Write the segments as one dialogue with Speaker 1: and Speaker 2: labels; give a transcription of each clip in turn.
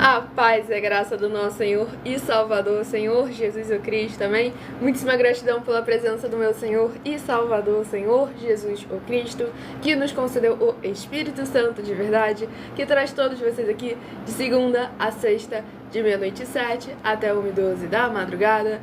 Speaker 1: A paz e a graça do nosso Senhor e Salvador, Senhor Jesus o Cristo, amém? Muitíssima gratidão pela presença do meu Senhor e Salvador, Senhor Jesus o Cristo, que nos concedeu o Espírito Santo de verdade, que traz todos vocês aqui de segunda a sexta, de 00h07 até 1h12 da madrugada,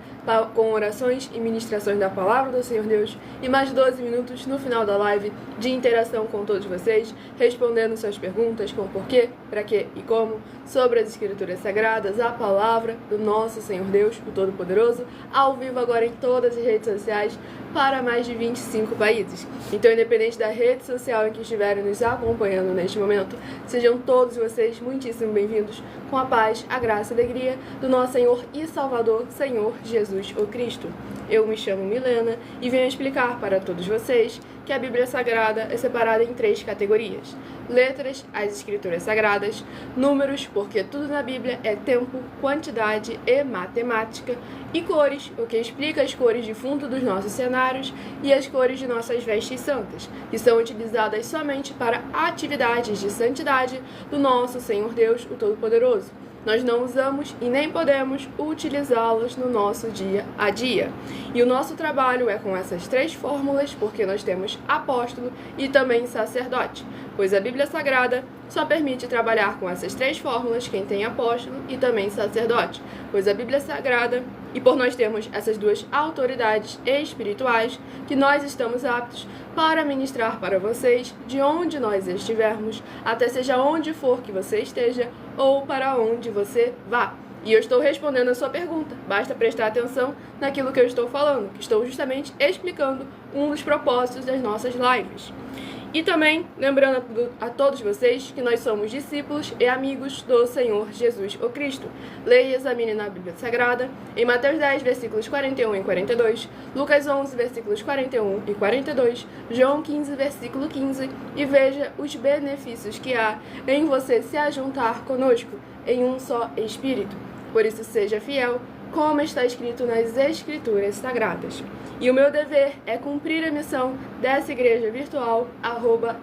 Speaker 1: com orações e ministrações da Palavra do Senhor Deus, e mais 12 minutos no final da live de interação com todos vocês, respondendo suas perguntas com porquê, para quê e como, sobre as Escrituras Sagradas, a Palavra do nosso Senhor Deus, o Todo-Poderoso, ao vivo agora em todas as redes sociais, para mais de 25 países. Então, independente da rede social em que estiverem nos acompanhando neste momento, sejam todos vocês muitíssimo bem-vindos com a paz, a graça e a alegria do nosso Senhor e Salvador, Senhor Jesus o Cristo. Eu me chamo Milena e venho explicar para todos vocês que a Bíblia Sagrada é separada em 3 categorias: letras, as Escrituras Sagradas; números, porque tudo na Bíblia é tempo, quantidade e matemática; e cores, o que explica as cores de fundo dos nossos cenários e as cores de nossas vestes santas, que são utilizadas somente para atividades de santidade do nosso Senhor Deus, o Todo-Poderoso. Nós não usamos e nem podemos utilizá-las no nosso dia a dia. E o nosso trabalho é com essas 3 fórmulas, porque nós temos apóstolo e também sacerdote, pois a Bíblia Sagrada só permite trabalhar com essas 3 fórmulas quem tem apóstolo e também sacerdote, pois a Bíblia Sagrada, e por nós termos essas 2 autoridades espirituais, que nós estamos aptos para ministrar para vocês de onde nós estivermos, até seja onde for que você esteja ou para onde você vá. E eu estou respondendo a sua pergunta, basta prestar atenção naquilo que eu estou falando, que estou justamente explicando um dos propósitos das nossas lives. E também, lembrando a todos vocês que nós somos discípulos e amigos do Senhor Jesus o Cristo. Leia e examine na Bíblia Sagrada, em Mateus 10, versículos 41 e 42, Lucas 11, versículos 41 e 42, João 15, versículo 15, e veja os benefícios que há em você se ajuntar conosco em um só Espírito. Por isso, seja fiel, como está escrito nas Escrituras Sagradas. E o meu dever é cumprir a missão dessa igreja virtual,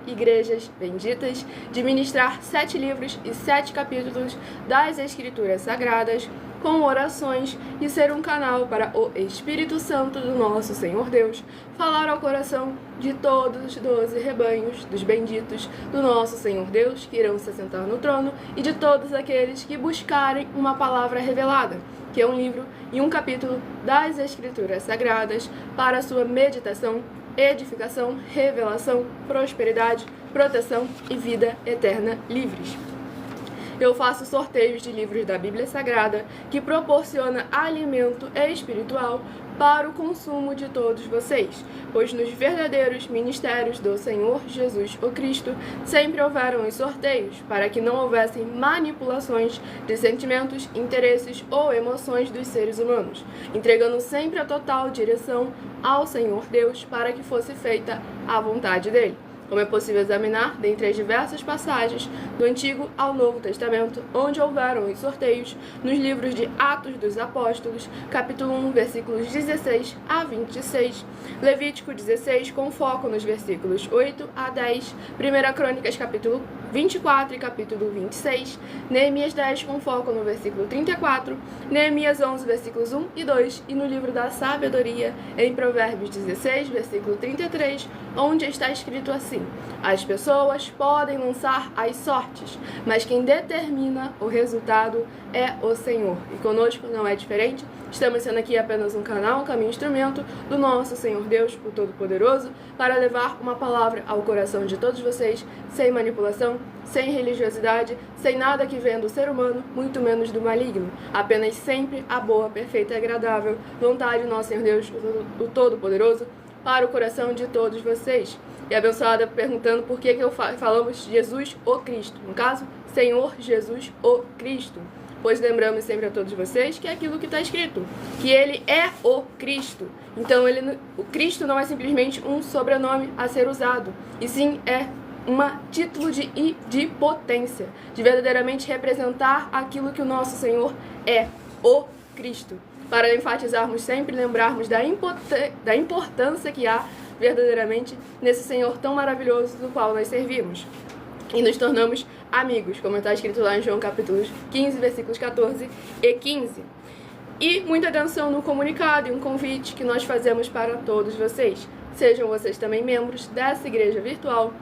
Speaker 1: @Igrejas Benditas, de ministrar 7 livros e 7 capítulos das Escrituras Sagradas, com orações, e ser um canal para o Espírito Santo do nosso Senhor Deus falar ao coração de todos os 12 rebanhos dos benditos do nosso Senhor Deus, que irão se assentar no trono, e de todos aqueles que buscarem uma palavra revelada, que é um livro e um capítulo das Escrituras Sagradas, para sua meditação, edificação, revelação, prosperidade, proteção e vida eterna livres. Eu faço sorteios de livros da Bíblia Sagrada, que proporciona alimento espiritual para o consumo de todos vocês, pois nos verdadeiros ministérios do Senhor Jesus o Cristo sempre houveram os sorteios, para que não houvessem manipulações de sentimentos, interesses ou emoções dos seres humanos, entregando sempre a total direção ao Senhor Deus para que fosse feita a vontade dele. Como é possível examinar dentre as diversas passagens do Antigo ao Novo Testamento, onde houveram os sorteios, nos livros de Atos dos Apóstolos, capítulo 1, versículos 16 a 26, Levítico 16, com foco nos versículos 8 a 10, 1 Crônicas, capítulo 24 e capítulo 26, Neemias 10, com foco no versículo 34, Neemias 11, versículos 1 e 2, e no livro da Sabedoria, em Provérbios 16, versículo 33, onde está escrito assim: as pessoas podem lançar as sortes, mas quem determina o resultado é o Senhor. E conosco não é diferente. Estamos sendo aqui apenas um canal, um caminho, instrumento do nosso Senhor Deus, o Todo-Poderoso, para levar uma palavra ao coração de todos vocês, sem manipulação, sem religiosidade, sem nada que venha do ser humano, muito menos do maligno. Apenas sempre a boa, perfeita e agradável vontade do nosso Senhor Deus, o Todo-Poderoso, para o coração de todos vocês. E a abençoada perguntando por que falamos Jesus o Cristo. No caso, Senhor Jesus o Cristo. Pois lembramos sempre a todos vocês que é aquilo que está escrito, que ele é o Cristo. Então, o Cristo não é simplesmente um sobrenome a ser usado, e sim é um título de potência, de verdadeiramente representar aquilo que o nosso Senhor é, o Cristo. Para enfatizarmos sempre, lembrarmos da importância que há verdadeiramente nesse Senhor tão maravilhoso do qual nós servimos. E nos tornamos amigos, como está escrito lá em João capítulo 15, versículos 14 e 15. E muita atenção no comunicado e um convite que nós fazemos para todos vocês. Sejam vocês também membros dessa igreja virtual,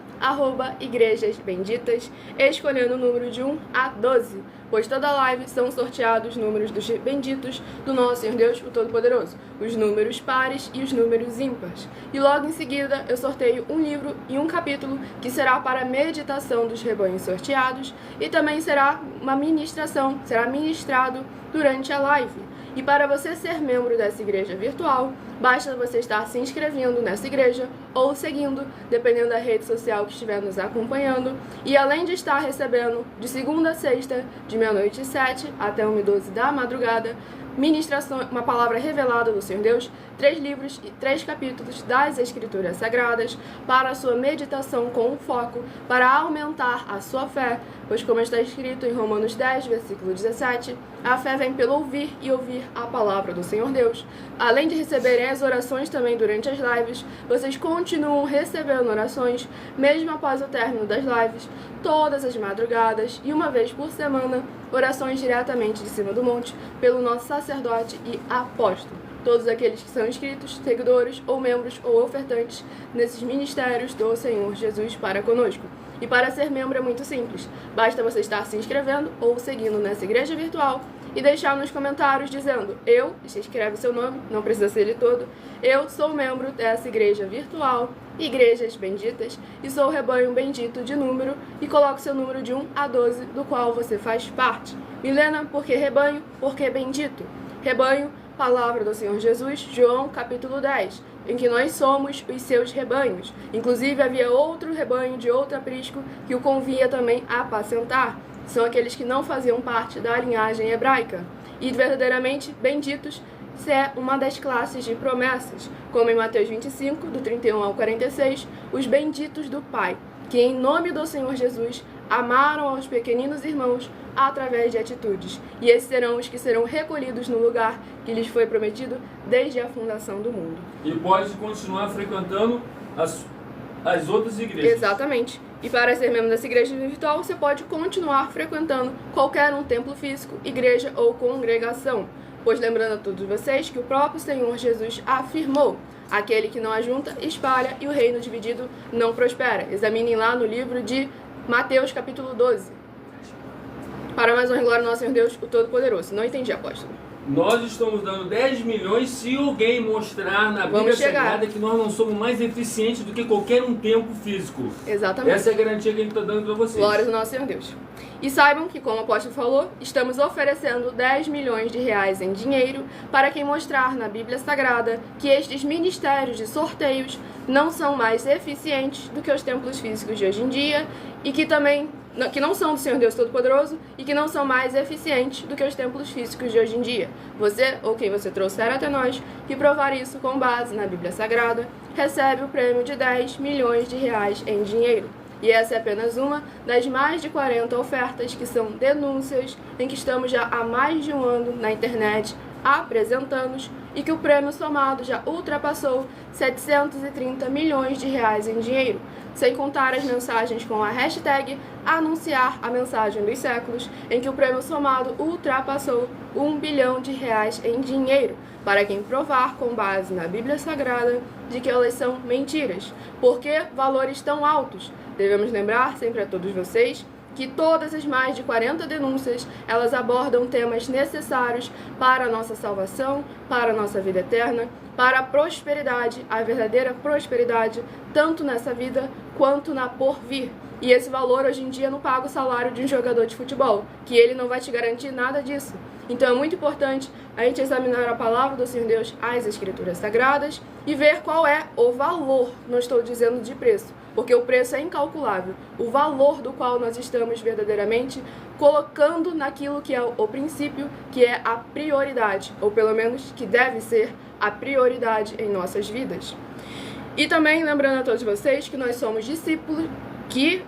Speaker 1: @Igrejas Benditas, escolhendo o número de 1 a 12, pois toda live são sorteados números dos benditos do nosso Senhor Deus, o Todo-Poderoso, os números pares e os números ímpares. E logo em seguida eu sorteio um livro e um capítulo que será para a meditação dos rebanhos sorteados e também será uma ministração, será ministrado durante a live. E para você ser membro dessa igreja virtual, basta você estar se inscrevendo nessa igreja ou seguindo, dependendo da rede social que estiver nos acompanhando. E além de estar recebendo de segunda a sexta, de 00h07 até 1h12 da madrugada, ministração, uma palavra revelada do Senhor Deus, 3 livros e 3 capítulos das Escrituras Sagradas para a sua meditação com um foco para aumentar a sua fé, pois como está escrito em Romanos 10, versículo 17, a fé vem pelo ouvir e ouvir a palavra do Senhor Deus. Além de receberem as orações também durante as lives, vocês continuam recebendo orações, mesmo após o término das lives, todas as madrugadas e uma vez por semana, orações diretamente de cima do monte, pelo nosso sacerdote e apóstolo. Todos aqueles que são inscritos, seguidores ou membros ou ofertantes nesses ministérios do Senhor Jesus para conosco. E para ser membro é muito simples, basta você estar se inscrevendo ou seguindo nessa igreja virtual e deixar nos comentários dizendo: eu, você escreve seu nome, não precisa ser ele todo, eu sou membro dessa igreja virtual, Igrejas Benditas, e sou o rebanho bendito de número, e coloque seu número de 1 a 12, do qual você faz parte. Milena, por que rebanho? Porque bendito. Rebanho, palavra do Senhor Jesus, João capítulo 10, em que nós somos os seus rebanhos. Inclusive havia outro rebanho de outro aprisco que o convinha também a apacentar. São aqueles que não faziam parte da linhagem hebraica. E verdadeiramente benditos é uma das classes de promessas, como em Mateus 25, do 31 ao 46, os benditos do Pai, que em nome do Senhor Jesus amaram aos pequeninos irmãos através de atitudes, e esses serão os que serão recolhidos no lugar que lhes foi prometido desde a fundação do mundo.
Speaker 2: E pode continuar frequentando as outras igrejas.
Speaker 1: Exatamente. E para ser membro dessa igreja virtual, você pode continuar frequentando qualquer um templo físico, igreja ou congregação. Pois lembrando a todos vocês que o próprio Senhor Jesus afirmou: aquele que não ajunta, espalha, e o reino dividido não prospera. Examinem lá no livro de Mateus capítulo 12. Para mais honra e glória ao nosso Senhor Deus, o Todo-Poderoso. Não entendi, apóstolo.
Speaker 2: Nós estamos dando 10 milhões se alguém mostrar na Bíblia Sagrada que nós não somos mais eficientes do que qualquer um templo físico.
Speaker 1: Exatamente.
Speaker 2: Essa é a garantia que a gente está dando para vocês.
Speaker 1: Glórias ao nosso Senhor Deus. E saibam que, como o apóstolo falou, estamos oferecendo 10 milhões de reais em dinheiro para quem mostrar na Bíblia Sagrada que estes ministérios de sorteios não são mais eficientes do que os templos físicos de hoje em dia e que também que não são do Senhor Deus Todo-Poderoso e que não são mais eficientes do que os templos físicos de hoje em dia. Você, ou quem você trouxer até nós, que provar isso com base na Bíblia Sagrada, recebe o prêmio de 10 milhões de reais em dinheiro. E essa é apenas uma das mais de 40 ofertas que são denúncias em que estamos já há mais de um ano na internet apresentando e que o prêmio somado já ultrapassou 730 milhões de reais em dinheiro, sem contar as mensagens com a hashtag anunciar a mensagem dos séculos, em que o prêmio somado ultrapassou 1 bilhão de reais em dinheiro, para quem provar com base na Bíblia Sagrada de que elas são mentiras. Por que valores tão altos? Devemos lembrar sempre a todos vocês que todas as mais de 40 denúncias, elas abordam temas necessários para a nossa salvação, para a nossa vida eterna, para a prosperidade, a verdadeira prosperidade, tanto nessa vida quanto na porvir. E esse valor hoje em dia não paga o salário de um jogador de futebol, que ele não vai te garantir nada disso. Então é muito importante a gente examinar a palavra do Senhor Deus, as Escrituras Sagradas, e ver qual é o valor, não estou dizendo de preço, porque o preço é incalculável, o valor do qual nós estamos verdadeiramente colocando naquilo que é o princípio, que é a prioridade, ou pelo menos que deve ser a prioridade em nossas vidas. E também lembrando a todos vocês que nós somos discípulos,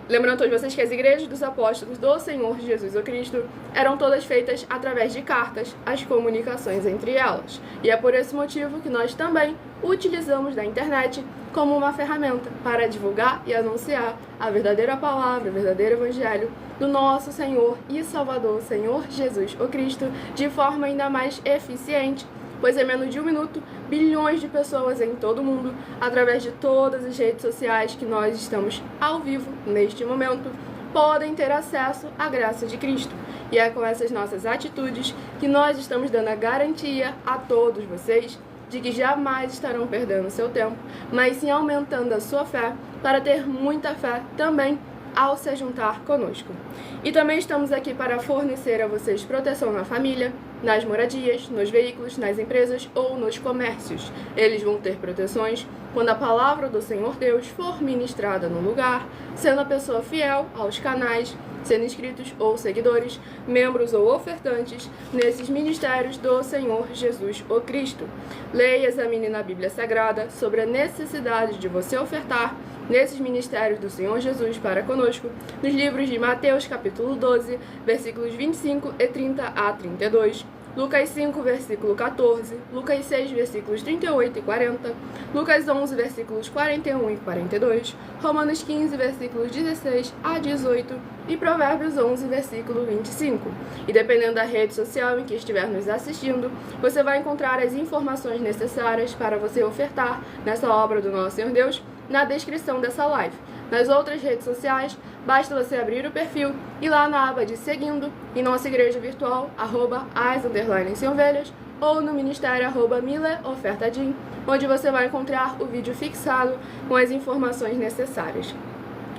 Speaker 1: lembrando a todos vocês que as igrejas dos apóstolos do Senhor Jesus o Cristo eram todas feitas através de cartas, as comunicações entre elas. E é por esse motivo que nós também utilizamos da internet como uma ferramenta para divulgar e anunciar a verdadeira palavra, o verdadeiro evangelho do nosso Senhor e Salvador, Senhor Jesus o Cristo, de forma ainda mais eficiente, pois em menos de 1 minuto, bilhões de pessoas em todo o mundo, através de todas as redes sociais que nós estamos ao vivo neste momento, podem ter acesso à graça de Cristo. E é com essas nossas atitudes que nós estamos dando a garantia a todos vocês de que jamais estarão perdendo seu tempo, mas sim aumentando a sua fé para ter muita fé também ao se juntar conosco. E também estamos aqui para fornecer a vocês proteção na família, nas moradias, nos veículos, nas empresas ou nos comércios. Eles vão ter proteções quando a palavra do Senhor Deus for ministrada no lugar, sendo a pessoa fiel aos canais, sendo inscritos ou seguidores, membros ou ofertantes nesses ministérios do Senhor Jesus o Cristo. Leia e examine na Bíblia Sagrada sobre a necessidade de você ofertar nesses ministérios do Senhor Jesus para conosco, nos livros de Mateus capítulo 12, versículos 25 e 30 a 32, Lucas 5, versículo 14, Lucas 6, versículos 38 e 40, Lucas 11, versículos 41 e 42, Romanos 15, versículos 16 a 18 e Provérbios 11, versículo 25. E dependendo da rede social em que estiver nos assistindo, você vai encontrar as informações necessárias para você ofertar nessa obra do nosso Senhor Deus na descrição dessa live. Nas outras redes sociais, basta você abrir o perfil e lá na aba de seguindo, em nossa igreja virtual, @as_sem-ovelhas, ou no ministério @mileofertadim, onde você vai encontrar o vídeo fixado com as informações necessárias.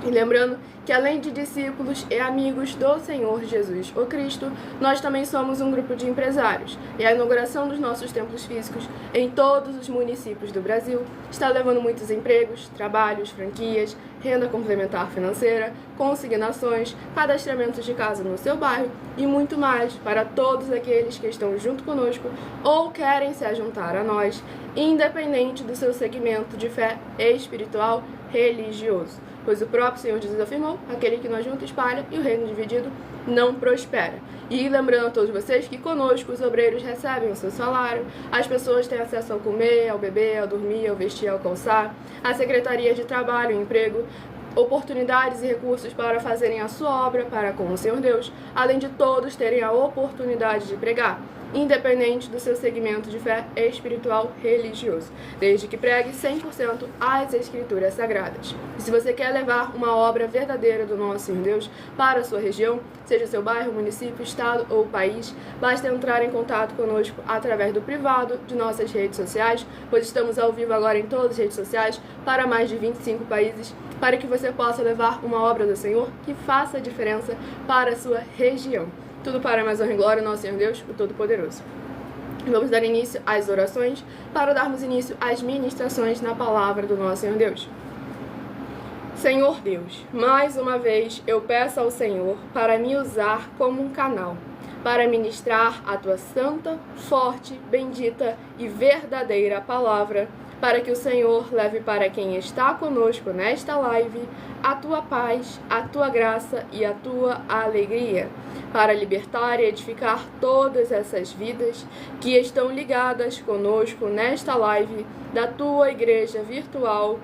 Speaker 1: E lembrando que além de discípulos e amigos do Senhor Jesus o Cristo, nós também somos um grupo de empresários. E a inauguração dos nossos templos físicos em todos os municípios do Brasil está levando muitos empregos, trabalhos, franquias, renda complementar financeira, consignações, cadastramentos de casa no seu bairro e muito mais para todos aqueles que estão junto conosco ou querem se juntar a nós, independente do seu segmento de fé espiritual religioso. Pois o próprio Senhor Jesus afirmou, aquele que nós juntos espalha e o reino dividido não prospera. E lembrando a todos vocês que conosco os obreiros recebem o seu salário, as pessoas têm acesso ao comer, ao beber, ao dormir, ao vestir, ao calçar, a Secretaria de Trabalho e Emprego, oportunidades e recursos para fazerem a sua obra para com o Senhor Deus, além de todos terem a oportunidade de pregar, independente do seu segmento de fé espiritual religioso, desde que pregue 100% as Escrituras Sagradas. E se você quer levar uma obra verdadeira do nosso Senhor Deus para a sua região, seja seu bairro, município, estado ou país, basta entrar em contato conosco através do privado de nossas redes sociais, pois estamos ao vivo agora em todas as redes sociais para mais de 25 países, para que você possa levar uma obra do Senhor que faça a diferença para a sua região. Tudo para mais honra e glória ao nosso Senhor Deus, o Todo-Poderoso. Vamos dar início às orações para darmos início às ministrações na palavra do nosso Senhor Deus. Senhor Deus, mais uma vez eu peço ao Senhor para me usar como um canal, para ministrar a tua santa, forte, bendita e verdadeira palavra, para que o Senhor leve para quem está conosco nesta live a tua paz, a tua graça e a tua alegria, para libertar e edificar todas essas vidas que estão ligadas conosco nesta live da tua igreja virtual,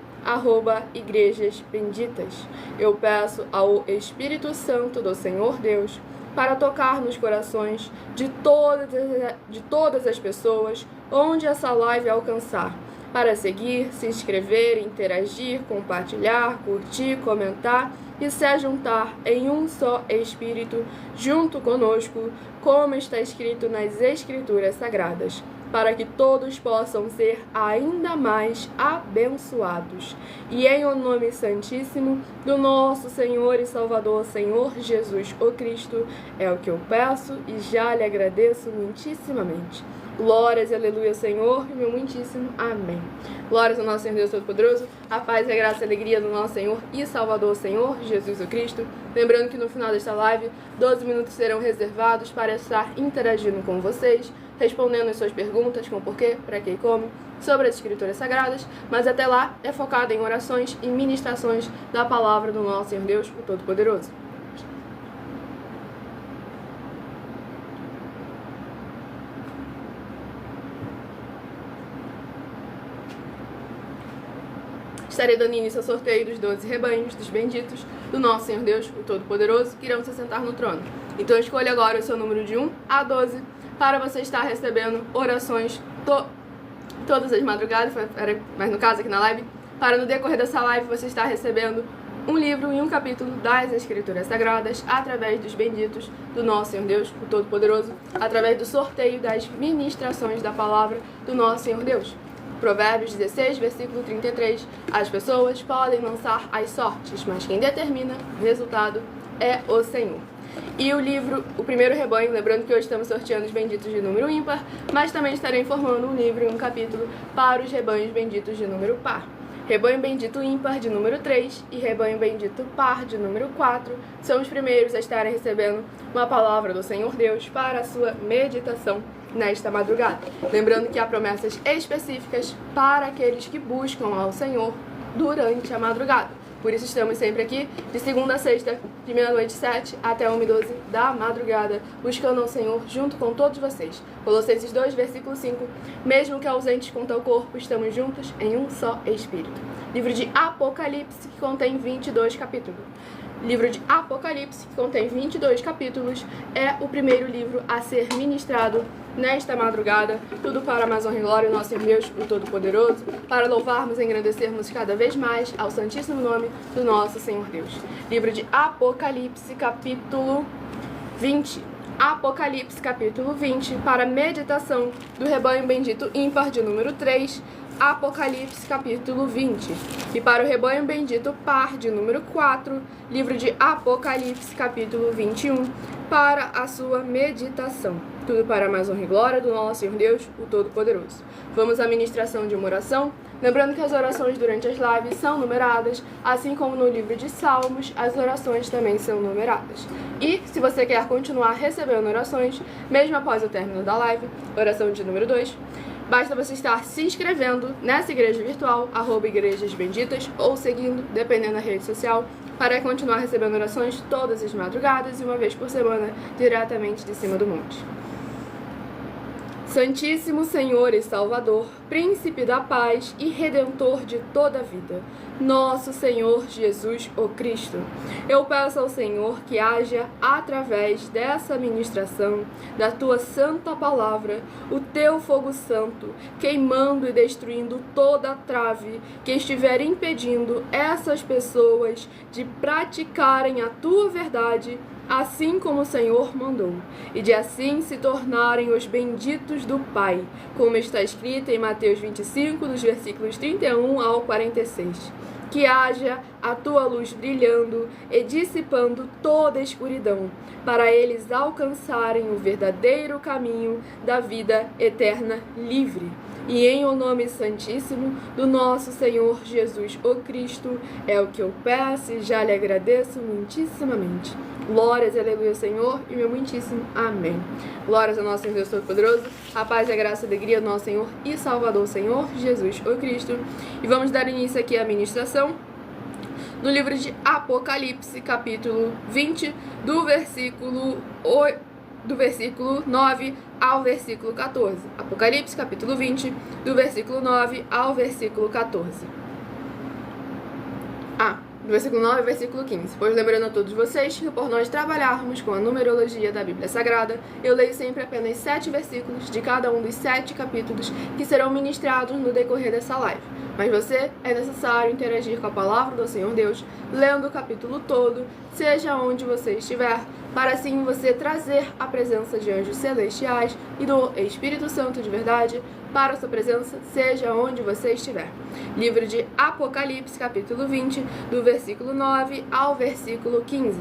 Speaker 1: @igrejas benditas. Eu peço ao Espírito Santo do Senhor Deus para tocar nos corações de todas as pessoas onde essa live alcançar, para seguir, se inscrever, interagir, compartilhar, curtir, comentar e se juntar em um só Espírito junto conosco, como está escrito nas Escrituras Sagradas, para que todos possam ser ainda mais abençoados. E em o nome santíssimo do nosso Senhor e Salvador, Senhor Jesus o Cristo, é o que eu peço e já lhe agradeço muitíssimamente. Glórias e aleluia, Senhor, e meu muitíssimo amém. Glórias ao nosso Senhor Deus Todo-Poderoso, a paz, a graça e a alegria do nosso Senhor e Salvador, Senhor Jesus o Cristo. Lembrando que no final desta live, 12 minutos serão reservados para estar interagindo com vocês, respondendo as suas perguntas, com porquê, para que e como, sobre as Escrituras Sagradas, mas até lá é focado em orações e ministrações da palavra do nosso Senhor Deus, o Todo-Poderoso. estarei dando início ao sorteio dos 12 rebanhos dos benditos do nosso Senhor Deus, o Todo-Poderoso, que irão se sentar no trono. Então escolha agora o seu número de 1 a 12 para você estar recebendo orações todas as madrugadas, mas no caso aqui na live, para no decorrer dessa live você estar recebendo um livro e um capítulo das Escrituras Sagradas através dos benditos do nosso Senhor Deus, o Todo-Poderoso, através do sorteio das ministrações da palavra do nosso Senhor Deus. Provérbios 16, versículo 33, as pessoas podem lançar as sortes, mas quem determina o resultado é o Senhor. E o livro, o primeiro rebanho, lembrando que hoje estamos sorteando os benditos de número ímpar, mas também estarei informando um livro e um capítulo para os rebanhos benditos de número par. Rebanho bendito ímpar de número 3 e rebanho bendito par de número 4 são os primeiros a estarem recebendo uma palavra do Senhor Deus para a sua meditação nesta madrugada. Lembrando que há promessas específicas para aqueles que buscam ao Senhor durante a madrugada. Por isso estamos sempre aqui, de segunda a sexta, de meia-noite 7 até 1h12 da madrugada, buscando ao Senhor junto com todos vocês. Colossenses 2, versículo 5, mesmo que ausentes quanto ao corpo, estamos juntos em um só Espírito. Livro de Apocalipse, que contém 22 capítulos. Livro de Apocalipse, que contém 22 capítulos, é o primeiro livro a ser ministrado nesta madrugada, tudo para a mais honra e glória do nosso Senhor Deus, o Todo-Poderoso, para louvarmos e engrandecermos cada vez mais ao santíssimo nome do nosso Senhor Deus. Livro de Apocalipse, capítulo 20. Apocalipse, capítulo 20, para meditação do rebanho bendito ímpar de número 3, Apocalipse, capítulo 20. E para o rebanho bendito par de número 4, livro de Apocalipse, capítulo 21, para a sua meditação. Tudo para a mais honra e glória do nosso Senhor Deus, o Todo-Poderoso. Vamos à ministração de uma oração. Lembrando que as orações durante as lives são numeradas, assim como no livro de Salmos, as orações também são numeradas. E, se você quer continuar recebendo orações, mesmo após o término da live, oração de número 2, basta você estar se inscrevendo nessa igreja virtual, @igrejasbenditas, ou seguindo, dependendo da rede social, para continuar recebendo orações todas as madrugadas e uma vez por semana, diretamente de cima do monte. Santíssimo Senhor e Salvador, Príncipe da paz e Redentor de toda a vida, nosso Senhor Jesus o Cristo, eu peço ao Senhor que haja, através dessa ministração, da Tua santa palavra, o Teu fogo santo, queimando e destruindo toda a trave que estiver impedindo essas pessoas de praticarem a Tua verdade, assim como o Senhor mandou, e de assim se tornarem os benditos do Pai, como está escrito em Mateus 25, dos versículos 31 ao 46. Que haja a tua luz brilhando e dissipando toda a escuridão, para eles alcançarem o verdadeiro caminho da vida eterna livre. E em o nome santíssimo do nosso Senhor Jesus o Cristo, é o que eu peço e já lhe agradeço muitíssimamente. Glórias, aleluia, Senhor, e meu muitíssimo amém. Glórias ao nosso Senhor Deus Todo-Poderoso, a paz, a graça e a alegria do nosso Senhor e Salvador, Senhor Jesus o Cristo. E vamos dar início aqui à ministração no livro de Apocalipse, capítulo 20, do versículo 9 ao versículo 14. Apocalipse, capítulo 20, do versículo 9 ao versículo 14. Do versículo 9 ao versículo 15. Pois lembrando a todos vocês que por nós trabalharmos com a numerologia da Bíblia Sagrada, eu leio sempre apenas 7 versículos de cada um dos 7 capítulos que serão ministrados no decorrer dessa live. Mas você é necessário interagir com a palavra do Senhor Deus, lendo o capítulo todo, seja onde você estiver, para assim você trazer a presença de anjos celestiais e do Espírito Santo de verdade para a sua presença, seja onde você estiver. Livro de Apocalipse, capítulo 20, do versículo 9 ao versículo 15.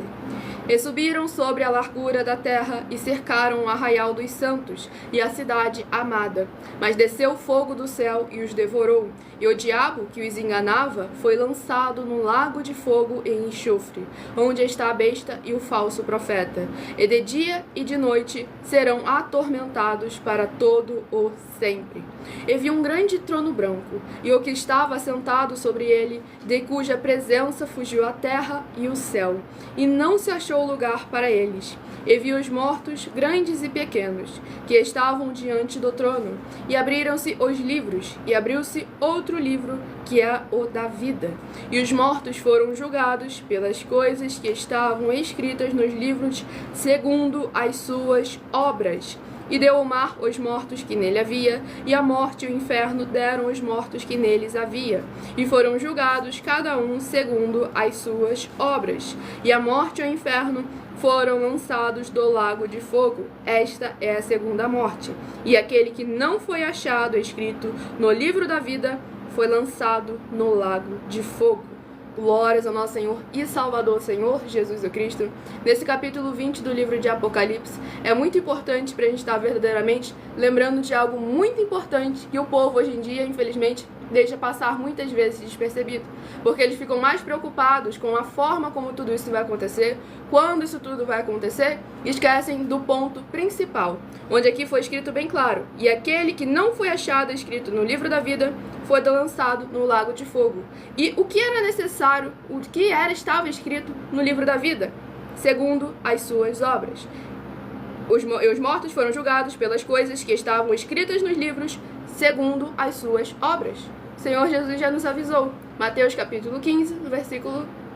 Speaker 1: E subiram sobre a largura da terra e cercaram o arraial dos santos e a cidade amada. Mas desceu fogo do céu e os devorou. E o diabo que os enganava foi lançado num lago de fogo e enxofre, onde está a besta e o falso profeta. E de dia e de noite serão atormentados para todo o sempre. E vi um grande trono branco, e o que estava sentado sobre ele, de cuja presença fugiu a terra e o céu. E não se achou achou lugar para eles. E viu os mortos, grandes e pequenos, que estavam diante do trono. E abriram-se os livros, e abriu-se outro livro, que é o da vida. E os mortos foram julgados pelas coisas que estavam escritas nos livros, segundo as suas obras. E deu o mar os mortos que nele havia, e a morte e o inferno deram os mortos que neles havia. E foram julgados cada um segundo as suas obras. E a morte e o inferno foram lançados do lago de fogo. Esta é a segunda morte. E aquele que não foi achado escrito no livro da vida foi lançado no lago de fogo. Glórias ao nosso Senhor e Salvador, Senhor Jesus o Cristo. Nesse capítulo 20 do livro de Apocalipse, é muito importante para a gente estar verdadeiramente lembrando de algo muito importante que o povo hoje em dia, infelizmente, deixa passar muitas vezes despercebido, porque eles ficam mais preocupados com a forma como tudo isso vai acontecer, quando isso tudo vai acontecer, e esquecem do ponto principal, onde aqui foi escrito bem claro: e aquele que não foi achado escrito no livro da vida foi lançado no lago de fogo. E o que era necessário, estava escrito no livro da vida? Segundo as suas obras. Os mortos foram julgados pelas coisas que estavam escritas nos livros, segundo as suas obras. O Senhor Jesus já nos avisou. Mateus capítulo 15,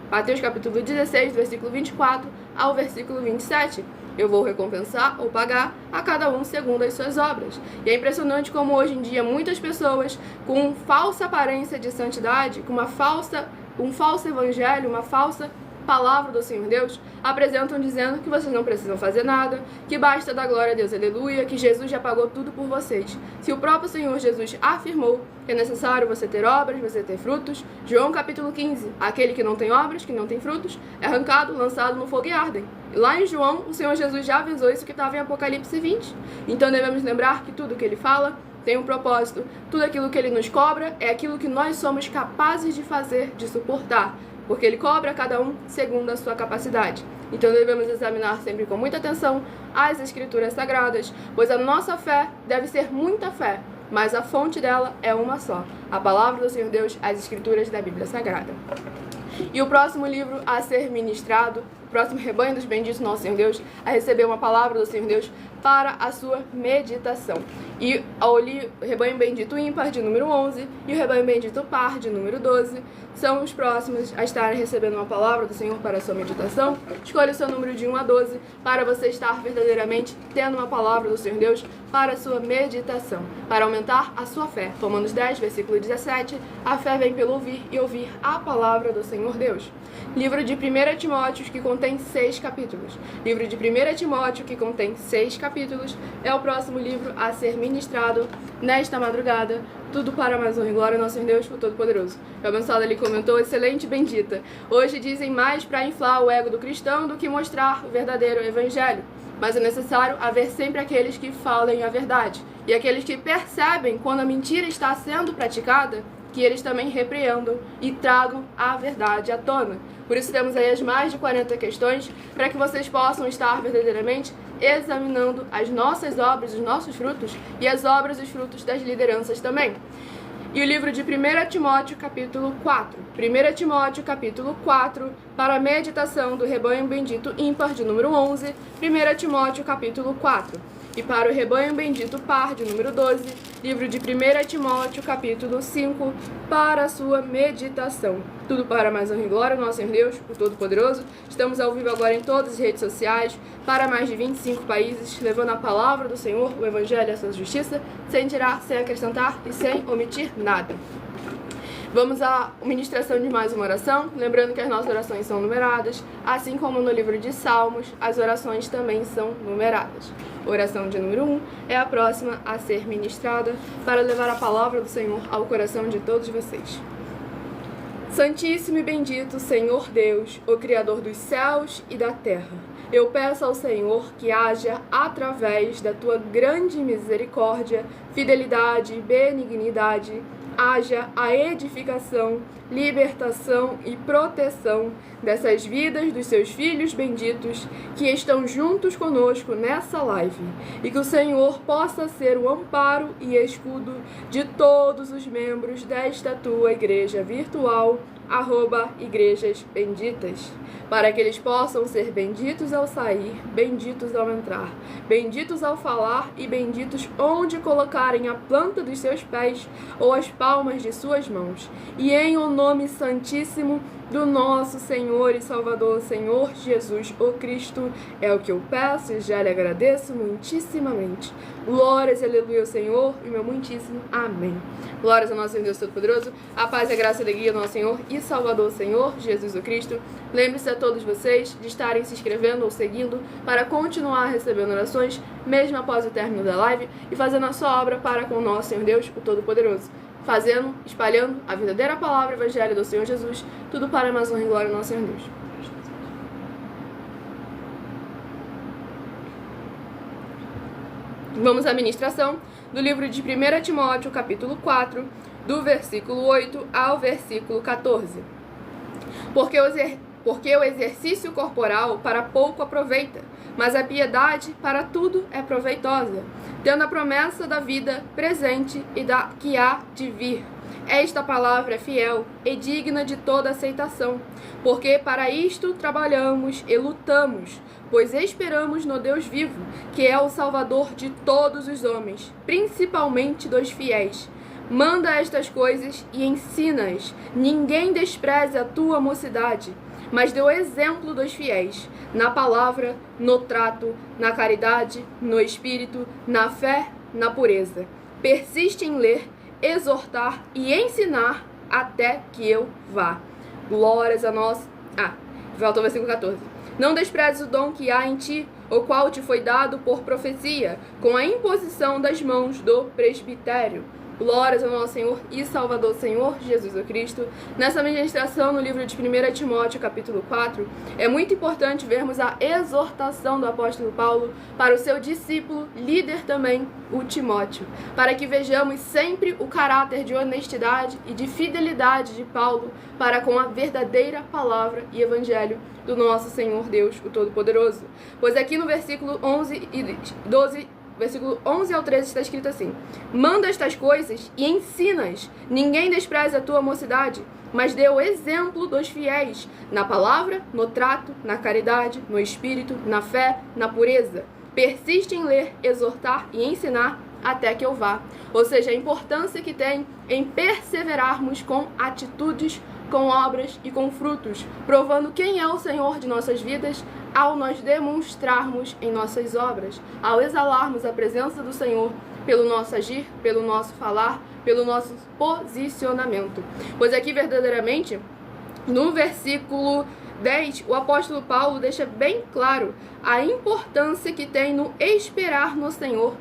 Speaker 1: Mateus capítulo 16, do versículo 24 ao versículo 27. Eu vou recompensar ou pagar a cada um segundo as suas obras. E é impressionante como hoje em dia muitas pessoas com falsa aparência de santidade, com um falso evangelho, uma falsa palavra do Senhor Deus, apresentam dizendo que vocês não precisam fazer nada, que basta dar glória a Deus, aleluia, que Jesus já pagou tudo por vocês. Se o próprio Senhor Jesus afirmou que é necessário você ter obras, você ter frutos, João capítulo 15, aquele que não tem obras, que não tem frutos, é arrancado, lançado no fogo e ardem. E lá em João, o Senhor Jesus já avisou isso que estava em Apocalipse 20. Então devemos lembrar que tudo que ele fala tem um propósito, tudo aquilo que ele nos cobra é aquilo que nós somos capazes de fazer, de suportar, porque ele cobra cada um segundo a sua capacidade. Então devemos examinar sempre com muita atenção as Escrituras Sagradas, pois a nossa fé deve ser muita fé, mas a fonte dela é uma só, a palavra do Senhor Deus, as Escrituras da Bíblia Sagrada. E o próximo livro a ser ministrado, o próximo rebanho dos benditos nosso Senhor Deus, a receber uma palavra do Senhor Deus para a sua meditação. E o rebanho bendito ímpar de número 11 e o rebanho bendito par de número 12 são os próximos a estarem recebendo uma palavra do Senhor para a sua meditação. Escolha o seu número de 1 a 12 para você estar verdadeiramente tendo uma palavra do Senhor Deus para a sua meditação, para aumentar a sua fé. Romanos 10, versículo 17, a fé vem pelo ouvir e ouvir a palavra do Senhor Deus. Livro de 1 Timóteo, que contém 6 capítulos. Livro de 1 Timóteo, que contém 6 capítulos, é o próximo livro a ser ministrado nesta madrugada. Tudo para mais honra e glória ao nosso Senhor Deus, o Todo-Poderoso. O abençoado ali comentou: excelente e bendita. Hoje dizem mais para inflar o ego do cristão do que mostrar o verdadeiro evangelho. Mas é necessário haver sempre aqueles que falem a verdade. E aqueles que percebem quando a mentira está sendo praticada, que eles também repreendam e tragam a verdade à tona. Por isso temos aí as mais de 40 questões para que vocês possam estar verdadeiramente examinando as nossas obras, os nossos frutos e as obras e os frutos das lideranças também. E o livro de 1 Timóteo, capítulo 4. 1 Timóteo, capítulo 4, para a meditação do rebanho bendito ímpar de número 11. 1 Timóteo, capítulo 4. E para o rebanho bendito par de número 12, livro de 1 Timóteo, capítulo 5, para a sua meditação. Tudo para mais honra e glória ao nosso Senhor Deus, o Todo-Poderoso. Estamos ao vivo agora em todas as redes sociais, para mais de 25 países, levando a palavra do Senhor, o Evangelho e a sua justiça, sem tirar, sem acrescentar e sem omitir nada. Vamos à ministração de mais uma oração, lembrando que as nossas orações são numeradas, assim como no livro de Salmos, as orações também são numeradas. Oração de número 1 é a próxima a ser ministrada para levar a palavra do Senhor ao coração de todos vocês. Santíssimo e bendito Senhor Deus, o Criador dos céus e da terra, eu peço ao Senhor que haja, através da tua grande misericórdia, fidelidade e benignidade, haja a edificação, libertação e proteção dessas vidas dos seus filhos benditos que estão juntos conosco nessa live, e que o Senhor possa ser o amparo e escudo de todos os membros desta tua igreja virtual, @igrejasbenditas, para que eles possam ser benditos ao sair, benditos ao entrar, benditos ao falar e benditos onde colocarem a planta dos seus pés ou as palmas de suas mãos. E em o nome santíssimo do nosso Senhor e Salvador, Senhor Jesus, o Cristo, é o que eu peço e já lhe agradeço muitíssimamente. Glórias, aleluia, ao Senhor, e meu muitíssimo amém. Glórias ao nosso Senhor Deus Todo-Poderoso, a paz, a graça e a alegria do nosso Senhor e Salvador, Senhor Jesus, o Cristo. Lembre-se a todos vocês de estarem se inscrevendo ou seguindo para continuar recebendo orações, mesmo após o término da live, e fazendo a sua obra para com o nosso Senhor Deus, o Todo-Poderoso. Fazendo, espalhando a verdadeira palavra, o Evangelho do Senhor Jesus, tudo para a mais honra e glória do nosso Senhor Deus. Vamos à ministração do livro de 1 Timóteo, capítulo 4, do versículo 8 ao versículo 14. Porque o exercício corporal para pouco aproveita, mas a piedade para tudo é proveitosa, tendo a promessa da vida presente e da que há de vir. Esta palavra é fiel e digna de toda aceitação, porque para isto trabalhamos e lutamos, pois esperamos no Deus vivo, que é o Salvador de todos os homens, principalmente dos fiéis. Manda estas coisas e ensina-as. Ninguém despreze a tua mocidade, mas dê o exemplo dos fiéis, na palavra, no trato, na caridade, no espírito, na fé, na pureza. Persiste em ler, exortar e ensinar até que eu vá. Glórias a nós. Volta ao versículo 14. Não desprezes o dom que há em ti, o qual te foi dado por profecia, com a imposição das mãos do presbitério. Glórias ao nosso Senhor e Salvador, Senhor Jesus o Cristo. Nessa ministração no livro de 1 Timóteo, capítulo 4, é muito importante vermos a exortação do apóstolo Paulo para o seu discípulo, líder também, o Timóteo, para que vejamos sempre o caráter de honestidade e de fidelidade de Paulo para com a verdadeira palavra e evangelho do nosso Senhor Deus, o Todo-Poderoso. Pois aqui no versículo 11 e 12, versículo 11 ao 13 está escrito assim: manda estas coisas e ensina-as. Ninguém despreze a tua mocidade, mas dê o exemplo dos fiéis, na palavra, no trato, na caridade, no espírito, na fé, na pureza. Persiste em ler, exortar e ensinar até que eu vá. Ou seja, a importância que tem em perseverarmos com atitudes, com obras e com frutos, provando quem é o Senhor de nossas vidas, ao nós demonstrarmos em nossas obras, ao exalarmos a presença do Senhor pelo nosso agir, pelo nosso falar, pelo nosso posicionamento. Pois aqui, verdadeiramente, no versículo 10, o apóstolo Paulo deixa bem claro a importância que tem no esperar no Senhor.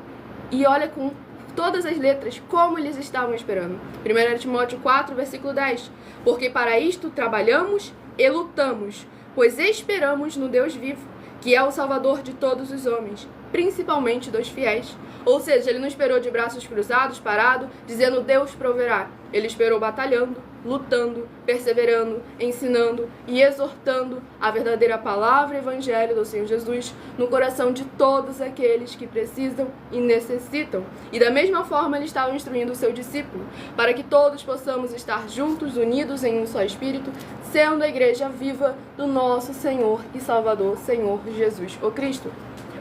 Speaker 1: E olha com todas as letras como eles estavam esperando. 1 Timóteo 4, versículo 10. Porque para isto trabalhamos e lutamos, pois esperamos no Deus vivo, que é o Salvador de todos os homens, principalmente dos fiéis. Ou seja, ele não esperou de braços cruzados, parado, dizendo Deus proverá. Ele esperou batalhando, lutando, perseverando, ensinando e exortando a verdadeira palavra e evangelho do Senhor Jesus no coração de todos aqueles que precisam e necessitam. E da mesma forma ele estava instruindo o seu discípulo, para que todos possamos estar juntos, unidos em um só espírito, sendo a igreja viva do nosso Senhor e Salvador, Senhor Jesus, o Cristo.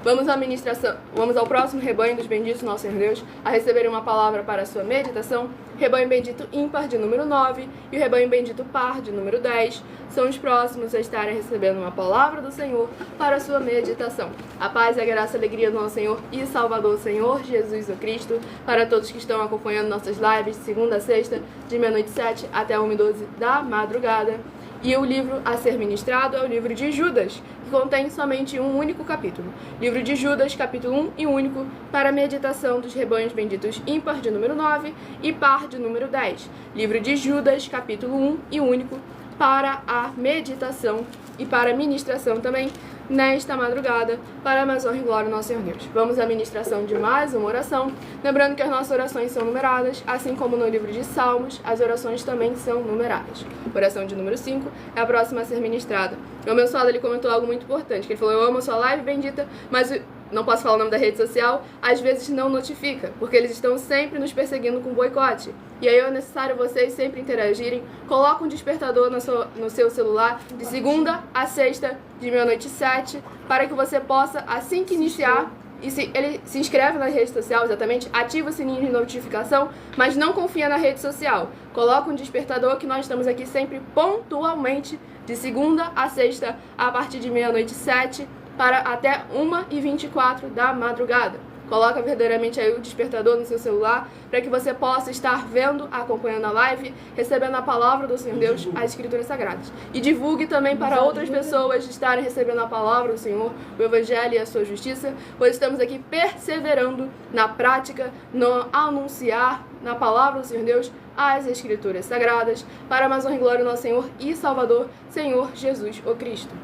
Speaker 1: Vamos à ministração, vamos ao próximo rebanho dos benditos, nosso Senhor Deus, a receber uma palavra para a sua meditação. Rebanho bendito ímpar de número 9 e o rebanho bendito par de número 10 são os próximos a estarem recebendo uma palavra do Senhor para a sua meditação. A paz, a graça e a alegria do nosso Senhor e Salvador, Senhor Jesus o Cristo, para todos que estão acompanhando nossas lives de segunda a sexta, de meia-noite 7 até 1h12 da madrugada. E o livro a ser ministrado é o livro de Judas, que contém somente um único capítulo. Livro de Judas, capítulo 1 e único, para a meditação dos rebanhos benditos ímpar de número 9 e par de número 10. Livro de Judas, capítulo 1 e único, para a meditação e para a ministração também nesta madrugada, para a mais honra e glória do nosso Senhor Deus. Vamos à ministração de mais uma oração, lembrando que as nossas orações são numeradas, assim como no livro de Salmos, as orações também são numeradas. Oração de número 5 é a próxima a ser ministrada. O abençoado, ele comentou algo muito importante, que ele falou: eu amo a sua live bendita, mas não posso falar o nome da rede social, às vezes não notifica, porque eles estão sempre nos perseguindo com boicote. E aí é necessário vocês sempre interagirem. Coloca um despertador no seu celular de segunda a sexta, de meia-noite e 7, para que você possa, assim que iniciar, ele se inscreve na rede social, exatamente, ativa o sininho de notificação, mas não confia na rede social. Coloca um despertador que nós estamos aqui sempre pontualmente, de segunda a sexta, a partir de meia-noite e 7, para até 1h24 da madrugada. Coloca verdadeiramente aí o despertador no seu celular, para que você possa estar vendo, acompanhando a live, recebendo a palavra do Senhor Deus, as Escrituras Sagradas. E divulgue também para outras pessoas estarem recebendo a palavra do Senhor, o Evangelho e a sua justiça, pois estamos aqui perseverando na prática, no anunciar na palavra do Senhor Deus as Escrituras Sagradas, para mais honra e glória do nosso Senhor e Salvador, Senhor Jesus o Cristo.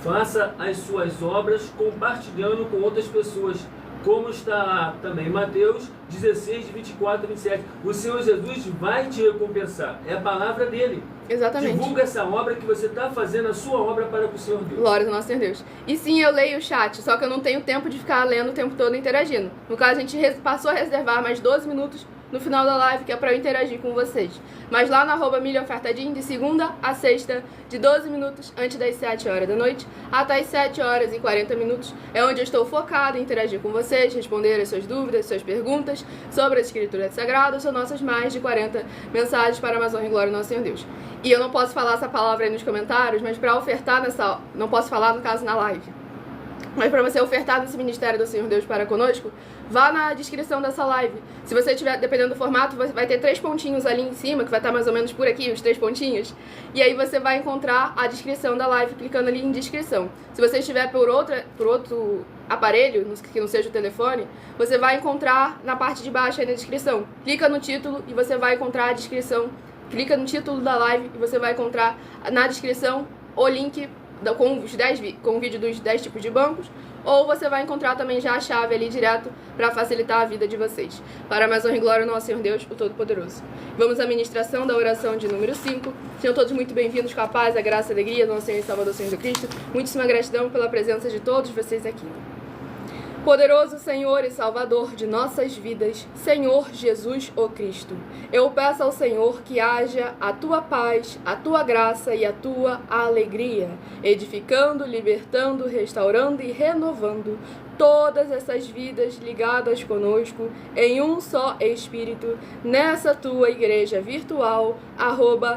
Speaker 2: Faça as suas obras compartilhando com outras pessoas, como está também em Mateus 16, 24 e 27. O Senhor Jesus vai te recompensar. É a palavra dele.
Speaker 1: Exatamente.
Speaker 2: Divulga essa obra que você está fazendo, a sua obra para o Senhor Deus.
Speaker 1: Glória ao nosso Senhor Deus. E sim, eu leio o chat, só que eu não tenho tempo de ficar lendo o tempo todo interagindo. No caso, a gente passou a reservar mais 12 minutos no final da live, que é para eu interagir com vocês. Mas lá no @milhaofertadinho, de segunda a sexta, de 12 minutos antes das 7 horas da noite, até as 7 horas e 40 minutos, é onde eu estou focado em interagir com vocês, responder as suas dúvidas, suas perguntas sobre as Escrituras Sagradas ou nossas mais de 40 mensagens para a mais honra e glória do nosso Senhor Deus. E eu não posso falar essa palavra aí nos comentários, mas para ofertar não posso falar, no caso, na live. Mas para você ofertar nesse ministério do Senhor Deus para conosco, vá na descrição dessa live. Se você tiver, dependendo do formato, vai ter 3 pontinhos ali em cima, que vai estar mais ou menos por aqui, os 3 pontinhos. E aí você vai encontrar a descrição da live, clicando ali em descrição. Se você estiver por outro aparelho, que não seja o telefone, você vai encontrar na parte de baixo aí na descrição. Clica no título e você vai encontrar a descrição. Clica no título da live e você vai encontrar na descrição o link com o vídeo dos 10 tipos de bancos, ou você vai encontrar também já a chave ali direto para facilitar a vida de vocês. Para mais honra e glória ao nosso Senhor Deus, o Todo-Poderoso. Vamos à ministração da oração de número 5. Sejam todos muito bem-vindos com a paz, a graça e a alegria do nosso Senhor e Salvador Senhor Cristo. Muitíssima gratidão pela presença de todos vocês aqui. Poderoso Senhor e Salvador de nossas vidas, Senhor Jesus o Cristo, eu peço ao Senhor que haja a tua paz, a tua graça e a tua alegria, edificando, libertando, restaurando e renovando todas essas vidas ligadas conosco em um só Espírito, nessa tua igreja virtual,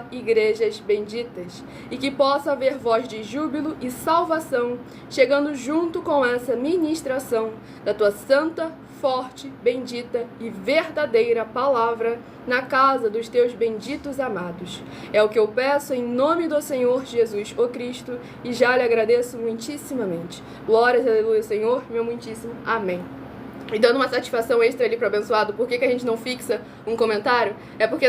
Speaker 1: @igrejas benditas, e que possa haver voz de júbilo e salvação, chegando junto com essa ministração da tua santa, forte, bendita e verdadeira palavra na casa dos teus benditos amados. É o que eu peço em nome do Senhor Jesus o Cristo e já lhe agradeço muitíssimamente. Glórias, aleluia, Senhor, meu muitíssimo amém. E dando uma satisfação extra ali para o abençoado, por que a gente não fixa um comentário? É porque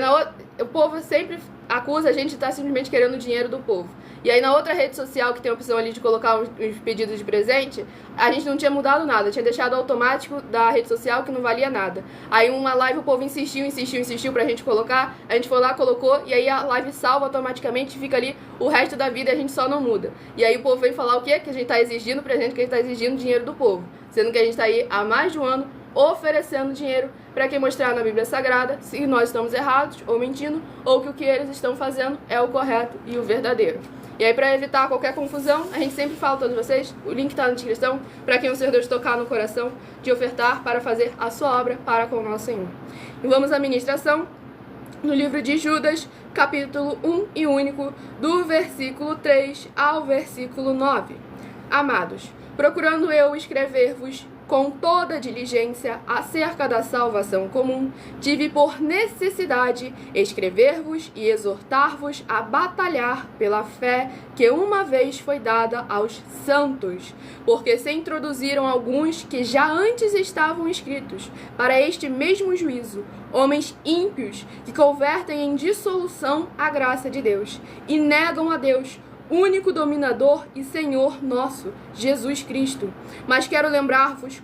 Speaker 1: o povo sempre acusa a gente de estar simplesmente querendo o dinheiro do povo. E aí na outra rede social que tem a opção ali de colocar uns pedidos de presente, a gente não tinha mudado nada, tinha deixado automático da rede social que não valia nada. Aí uma live o povo insistiu pra gente colocar, a gente foi lá, colocou, e aí a live salva automaticamente, fica ali o resto da vida e a gente só não muda. E aí o povo veio falar o quê? Que a gente tá exigindo presente, que a gente tá exigindo dinheiro do povo. Sendo que a gente tá aí há mais de um ano oferecendo dinheiro para quem mostrar na Bíblia Sagrada se nós estamos errados ou mentindo, ou que o que eles estão fazendo é o correto e o verdadeiro. E aí, para evitar qualquer confusão, a gente sempre fala a todos vocês, o link está na descrição, para quem o Senhor Deus tocar no coração, de ofertar para fazer a sua obra para com o nosso Senhor. E vamos à ministração no livro de Judas, capítulo 1 e único, do versículo 3 ao versículo 9. Amados, procurando eu escrever-vos com toda diligência acerca da salvação comum, tive por necessidade escrever-vos e exortar-vos a batalhar pela fé que uma vez foi dada aos santos, porque se introduziram alguns que já antes estavam escritos para este mesmo juízo, homens ímpios que convertem em dissolução a graça de Deus e negam a Deus, único dominador e Senhor nosso, Jesus Cristo. Mas quero lembrar-vos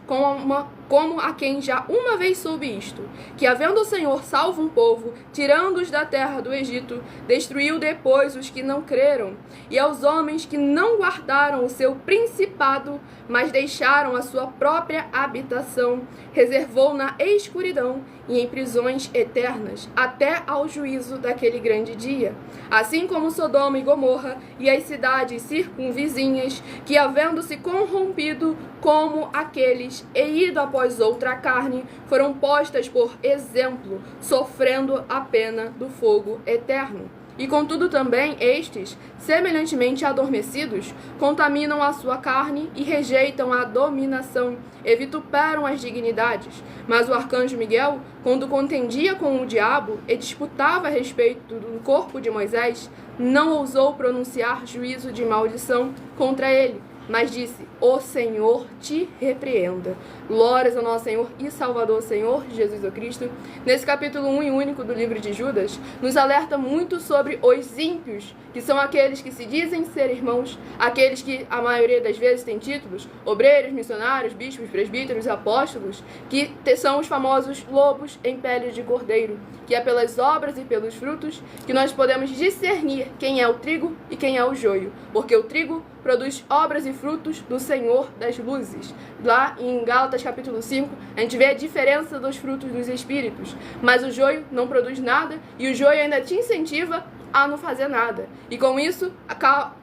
Speaker 1: como a quem já uma vez soube isto, que havendo o Senhor salvo um povo, tirando-os da terra do Egito, destruiu depois os que não creram, e aos homens que não guardaram o seu principado, mas deixaram a sua própria habitação, reservou na escuridão e em prisões eternas, até ao juízo daquele grande dia. Assim como Sodoma e Gomorra e as cidades circunvizinhas, que havendo se corrompido como aqueles e ido após outra carne, foram postas por exemplo, sofrendo a pena do fogo eterno. E contudo também estes, semelhantemente adormecidos, contaminam a sua carne e rejeitam a dominação, e vituperam as dignidades. Mas o arcanjo Miguel, quando contendia com o diabo e disputava a respeito do corpo de Moisés, não ousou pronunciar juízo de maldição contra ele, mas disse: o Senhor te repreenda. Glórias ao nosso Senhor e Salvador, Senhor Jesus o Cristo. Nesse capítulo 1 e único do livro de Judas, nos alerta muito sobre os ímpios, que são aqueles que se dizem ser irmãos, aqueles que a maioria das vezes têm títulos, obreiros, missionários, bispos, presbíteros, apóstolos, que são os famosos lobos em pele de cordeiro, que é pelas obras e pelos frutos que nós podemos discernir quem é o trigo e quem é o joio, porque o trigo produz obras e frutos do Senhor das luzes. Lá em Gálatas capítulo 5, a gente vê a diferença dos frutos dos espíritos, mas o joio não produz nada e o joio ainda te incentiva a não fazer nada. E com isso,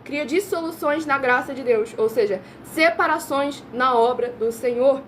Speaker 1: cria dissoluções na graça de Deus, ou seja, separações na obra do Senhor.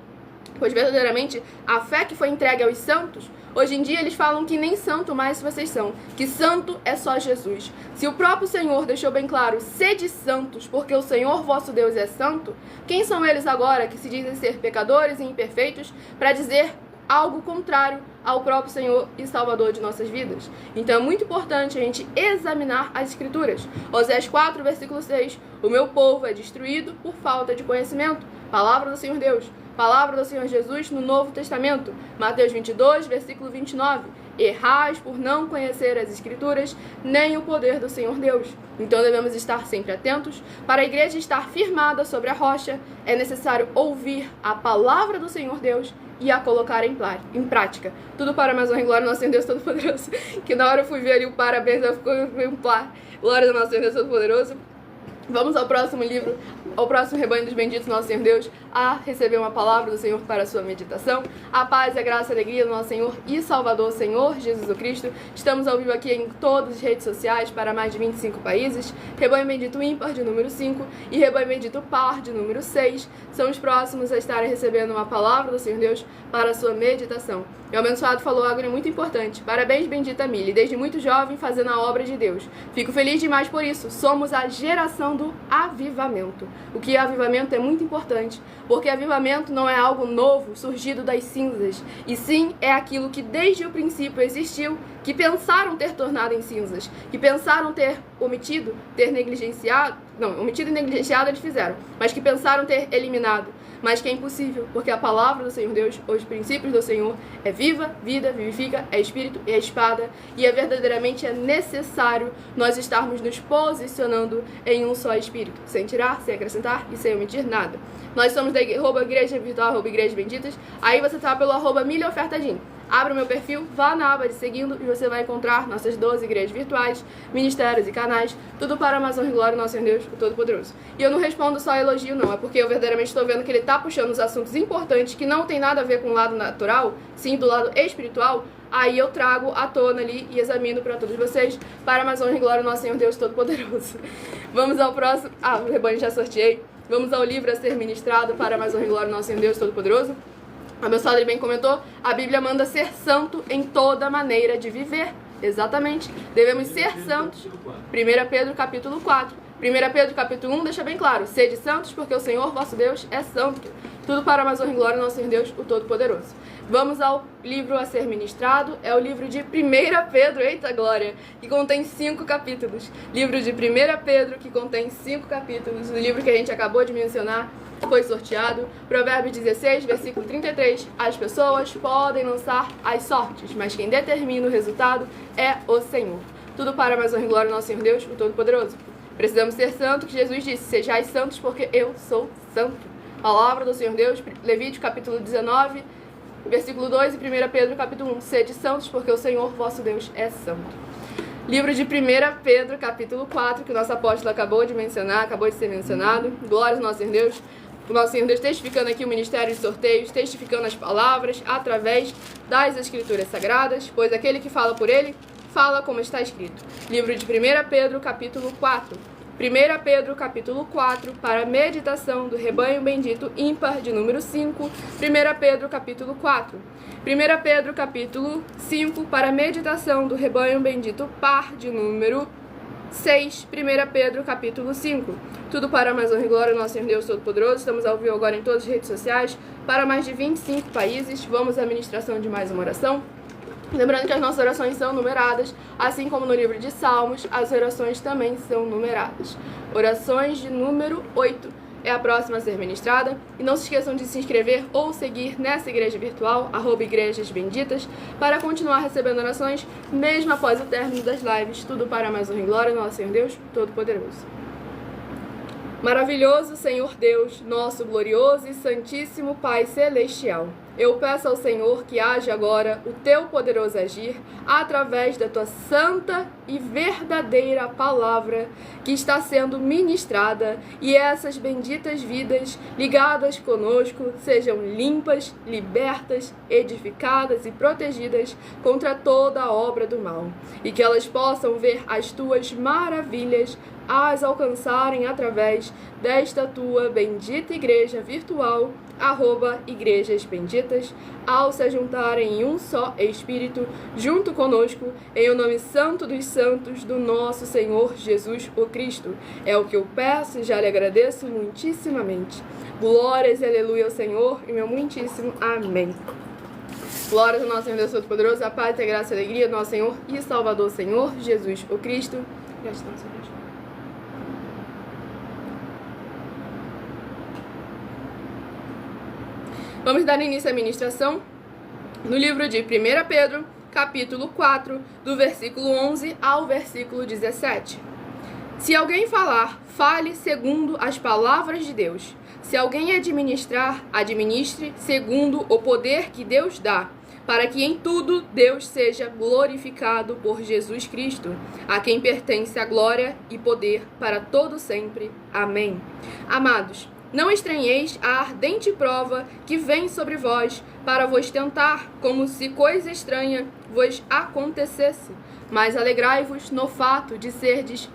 Speaker 1: Pois verdadeiramente, a fé que foi entregue aos santos, hoje em dia eles falam que nem santo mais vocês são, que santo é só Jesus. Se o próprio Senhor deixou bem claro, sede santos, porque o Senhor vosso Deus é santo, quem são eles agora que se dizem ser pecadores e imperfeitos para dizer algo contrário ao próprio Senhor e Salvador de nossas vidas? Então é muito importante a gente examinar as Escrituras. Oséias 4, versículo 6, o meu povo é destruído por falta de conhecimento. Palavra do Senhor Deus. Palavra do Senhor Jesus no Novo Testamento, Mateus 22, versículo 29. Errais por não conhecer as Escrituras, nem o poder do Senhor Deus. Então devemos estar sempre atentos. Para a igreja estar firmada sobre a rocha, é necessário ouvir a palavra do Senhor Deus e a colocar em prática. Tudo para mais honra e glória ao nosso Senhor Deus Todo-Poderoso. Que na hora eu fui ver ali o parabéns, eu fiquei um plá. Glória ao nosso Senhor Deus Todo-Poderoso. Vamos ao próximo livro, ao próximo rebanho dos benditos, nosso Senhor Deus, a receber uma palavra do Senhor para a sua meditação. A paz, a graça e a alegria do nosso Senhor e Salvador, Senhor Jesus o Cristo. Estamos ao vivo aqui em todas as redes sociais para mais de 25 países. Rebanho bendito ímpar de número 5 e rebanho bendito par de número 6 são os próximos a estarem recebendo uma palavra do Senhor Deus para a sua meditação. E o abençoado falou algo muito importante. Parabéns, bendita Mili, desde muito jovem fazendo a obra de Deus. Fico feliz demais por isso. Somos a geração do avivamento. O que é avivamento é muito importante, porque avivamento não é algo novo, surgido das cinzas, e sim é aquilo que desde o princípio existiu, que pensaram ter tornado em cinzas, que pensaram ter omitido, ter negligenciado, não, omitido e negligenciado eles fizeram, mas que pensaram ter eliminado, mas que é impossível, porque a palavra do Senhor Deus, os princípios do Senhor, é viva, vida, vivifica, é espírito e é espada, e é verdadeiramente necessário nós estarmos nos posicionando em um só espírito, sem tirar, sem acrescentar e sem omitir nada. Nós somos da igreja virtual, igreja benditas, aí você tá pelo @milhaofertadim. Abra o meu perfil, vá na aba de seguindo e você vai encontrar nossas 12 igrejas virtuais, ministérios e canais, tudo para a honra e glória do nosso Senhor Deus, o Todo-Poderoso. E eu não respondo só elogio não, é porque eu verdadeiramente estou vendo que ele está puxando os assuntos importantes que não tem nada a ver com o lado natural, sim do lado espiritual, aí eu trago à tona ali e examino para todos vocês, para a honra e glória do nosso Senhor Deus Todo-Poderoso. Vamos ao próximo, o rebanho já sorteei, vamos ao livro a ser ministrado para a honra e glória do nosso Senhor Deus Todo-Poderoso. A meu Padre bem comentou, a Bíblia manda ser santo em toda maneira de viver. Exatamente. Devemos ser santos. 1 Pedro capítulo 4. 1 Pedro capítulo 1 deixa bem claro. Sede santos porque o Senhor vosso Deus é santo. Tudo para a honra e glória do nosso Senhor Deus, o Todo-Poderoso. Vamos ao livro a ser ministrado. É o livro de 1 Pedro, eita glória, que contém 5 capítulos. Livro de 1 Pedro, que contém 5 capítulos. O livro que a gente acabou de mencionar foi sorteado. Provérbios 16, versículo 33. As pessoas podem lançar as sortes, mas quem determina o resultado é o Senhor. Tudo para a honra e glória do nosso Senhor Deus, o Todo-Poderoso. Precisamos ser santos, que Jesus disse, sejais santos porque eu sou santo. Palavra do Senhor Deus, Levítico capítulo 19, versículo 2 e 1 Pedro capítulo 1. Sede santos, porque o Senhor vosso Deus é santo. Livro de 1 Pedro capítulo 4, que o nosso apóstolo acabou de ser mencionado. Glórias ao nosso Senhor Deus. O nosso Senhor Deus testificando aqui o ministério de sorteios, testificando as palavras através das Escrituras Sagradas, pois aquele que fala por ele, fala como está escrito. Livro de 1 Pedro capítulo 4. 1 Pedro capítulo 4, para a meditação do rebanho bendito ímpar de número 5. 1 Pedro capítulo 4. 1 Pedro capítulo 5, para a meditação do rebanho bendito par de número 6. 1 Pedro capítulo 5. Tudo para a mais honra e glória do nosso Senhor Deus Todo-Poderoso. Estamos ao vivo agora em todas as redes sociais, para mais de 25 países. Vamos à ministração de mais uma oração. Lembrando que as nossas orações são numeradas, assim como no livro de Salmos, as orações também são numeradas. Orações de número 8 é a próxima a ser ministrada. E não se esqueçam de se inscrever ou seguir nessa igreja virtual, @Igrejas Benditas, para continuar recebendo orações, mesmo após o término das lives. Tudo para mais honra e glória do nosso Senhor Deus Todo-Poderoso. Maravilhoso Senhor Deus, nosso glorioso e santíssimo Pai Celestial, eu peço ao Senhor que haja agora o teu poderoso agir através da tua santa e verdadeira palavra que está sendo ministrada, e essas benditas vidas ligadas conosco sejam limpas, libertas, edificadas e protegidas contra toda a obra do mal, e que elas possam ver as tuas maravilhas as alcançarem através desta tua bendita igreja virtual, @Igrejas Benditas, ao se juntarem em um só Espírito, junto conosco, em o nome santo dos santos do nosso Senhor Jesus o Cristo. É o que eu peço e já lhe agradeço muitíssimamente. Glórias e aleluia ao Senhor e meu muitíssimo amém. Glórias ao nosso Senhor Deus Todo-Poderoso, a paz e a graça e a alegria do nosso Senhor e Salvador Senhor Jesus o Cristo. Gratidão, Senhor Deus. Vamos dar início à ministração no livro de 1 Pedro, capítulo 4, do versículo 11 ao versículo 17. Se alguém falar, fale segundo as palavras de Deus. Se alguém administrar, administre segundo o poder que Deus dá, para que em tudo Deus seja glorificado por Jesus Cristo, a quem pertence a glória e poder para todo sempre. Amém. Amados, não estranheis a ardente prova que vem sobre vós para vos tentar, como se coisa estranha vos acontecesse. Mas alegrai-vos no fato de serdes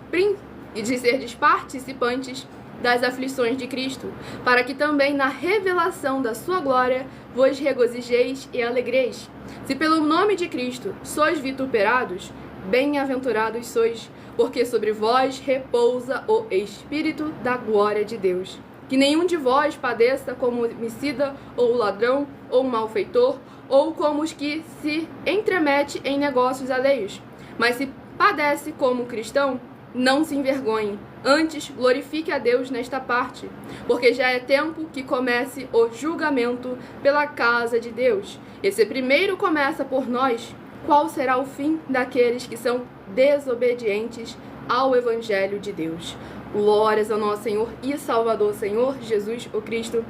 Speaker 1: participantes das aflições de Cristo, para que também na revelação da sua glória vos regozijeis e alegreis. Se pelo nome de Cristo sois vituperados, bem-aventurados sois, porque sobre vós repousa o Espírito da glória de Deus. Que nenhum de vós padeça como homicida, ou ladrão, ou malfeitor, ou como os que se entremete em negócios alheios. Mas se padece como cristão, não se envergonhe, antes glorifique a Deus nesta parte, porque já é tempo que comece o julgamento pela casa de Deus. E se primeiro começa por nós, qual será o fim daqueles que são desobedientes ao Evangelho de Deus? Glórias ao nosso Senhor e Salvador, Senhor Jesus o Cristo.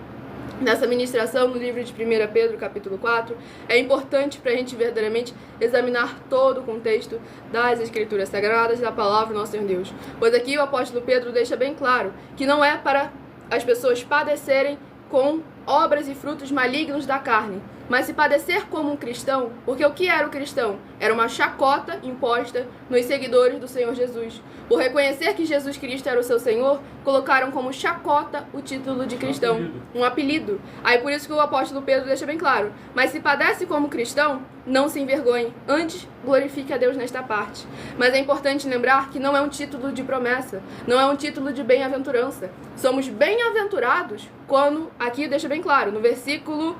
Speaker 1: Nessa ministração no livro de 1 Pedro, capítulo 4, é importante para a gente verdadeiramente examinar todo o contexto das Escrituras Sagradas, da palavra do nosso Senhor Deus. Pois aqui o apóstolo Pedro deixa bem claro que não é para as pessoas padecerem com obras e frutos malignos da carne, mas se padecer como um cristão, porque o que era o cristão? Era uma chacota imposta nos seguidores do Senhor Jesus. Por reconhecer que Jesus Cristo era o seu Senhor, colocaram como chacota o título de cristão, um apelido. Aí por isso que o apóstolo Pedro deixa bem claro, mas se padece como cristão, não se envergonhe, antes glorifique a Deus nesta parte. Mas é importante lembrar que não é um título de promessa, não é um título de bem-aventurança. Somos bem-aventurados quando, aqui deixa bem claro, no versículo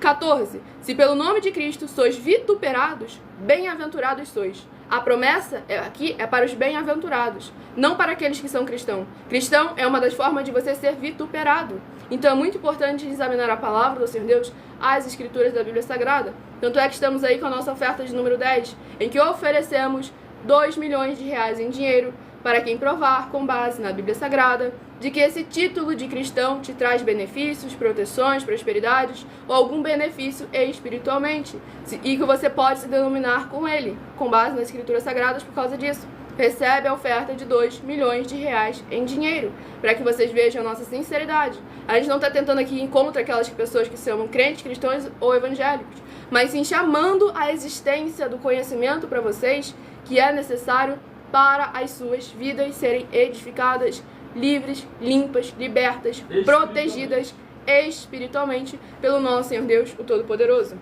Speaker 1: 14, se pelo nome de Cristo sois vituperados, bem-aventurados sois. A promessa aqui é para os bem-aventurados, não para aqueles que são cristãos. Cristão é uma das formas de você ser vituperado. Então é muito importante examinar a palavra do Senhor Deus, as escrituras da Bíblia Sagrada. Tanto é que estamos aí com a nossa oferta de número 10, em que oferecemos 2 milhões de reais em dinheiro para quem provar, com base na Bíblia Sagrada, de que esse título de cristão te traz benefícios, proteções, prosperidades ou algum benefício espiritualmente, e que você pode se denominar com ele, com base nas Escrituras Sagradas por causa disso. Recebe a oferta de 2 milhões de reais em dinheiro, para que vocês vejam a nossa sinceridade. A gente não está tentando aqui ir contra aquelas pessoas que se chamam crentes, cristãos ou evangélicos, mas sim chamando a existência do conhecimento para vocês, que é necessário para as suas vidas serem edificadas, livres, limpas, libertas, protegidas espiritualmente pelo nosso Senhor Deus, o Todo-Poderoso.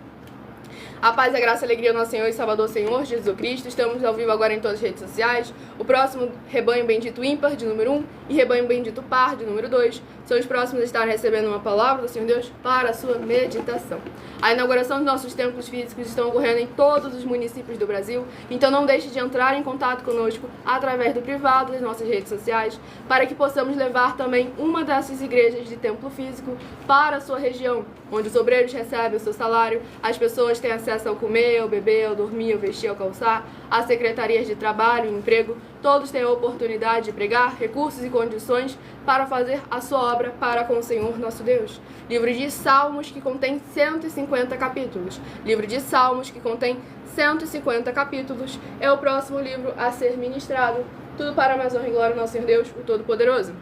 Speaker 1: A paz, a graça e a alegria do nosso Senhor e Salvador Senhor Jesus Cristo. Estamos ao vivo agora em todas as redes sociais. O próximo Rebanho Bendito Ímpar, de número 1, e Rebanho Bendito Par, de número 2, são os próximos a estar recebendo uma palavra do Senhor Deus para a sua meditação. A inauguração dos nossos templos físicos estão ocorrendo em todos os municípios do Brasil, então não deixe de entrar em contato conosco através do privado das nossas redes sociais, para que possamos levar também uma dessas igrejas de templo físico para a sua região, onde os obreiros recebem o seu salário, as pessoas têm acesso ao comer, ao beber, ao dormir, ao vestir, ao calçar, as secretarias de trabalho e emprego, todos têm a oportunidade de pregar, recursos e condições para fazer a sua obra para com o Senhor nosso Deus. Livro de Salmos, que contém 150 capítulos. Livro de Salmos, que contém 150 capítulos, é o próximo livro a ser ministrado. Tudo para a mais honra e glória do nosso Senhor Deus, o Todo-Poderoso.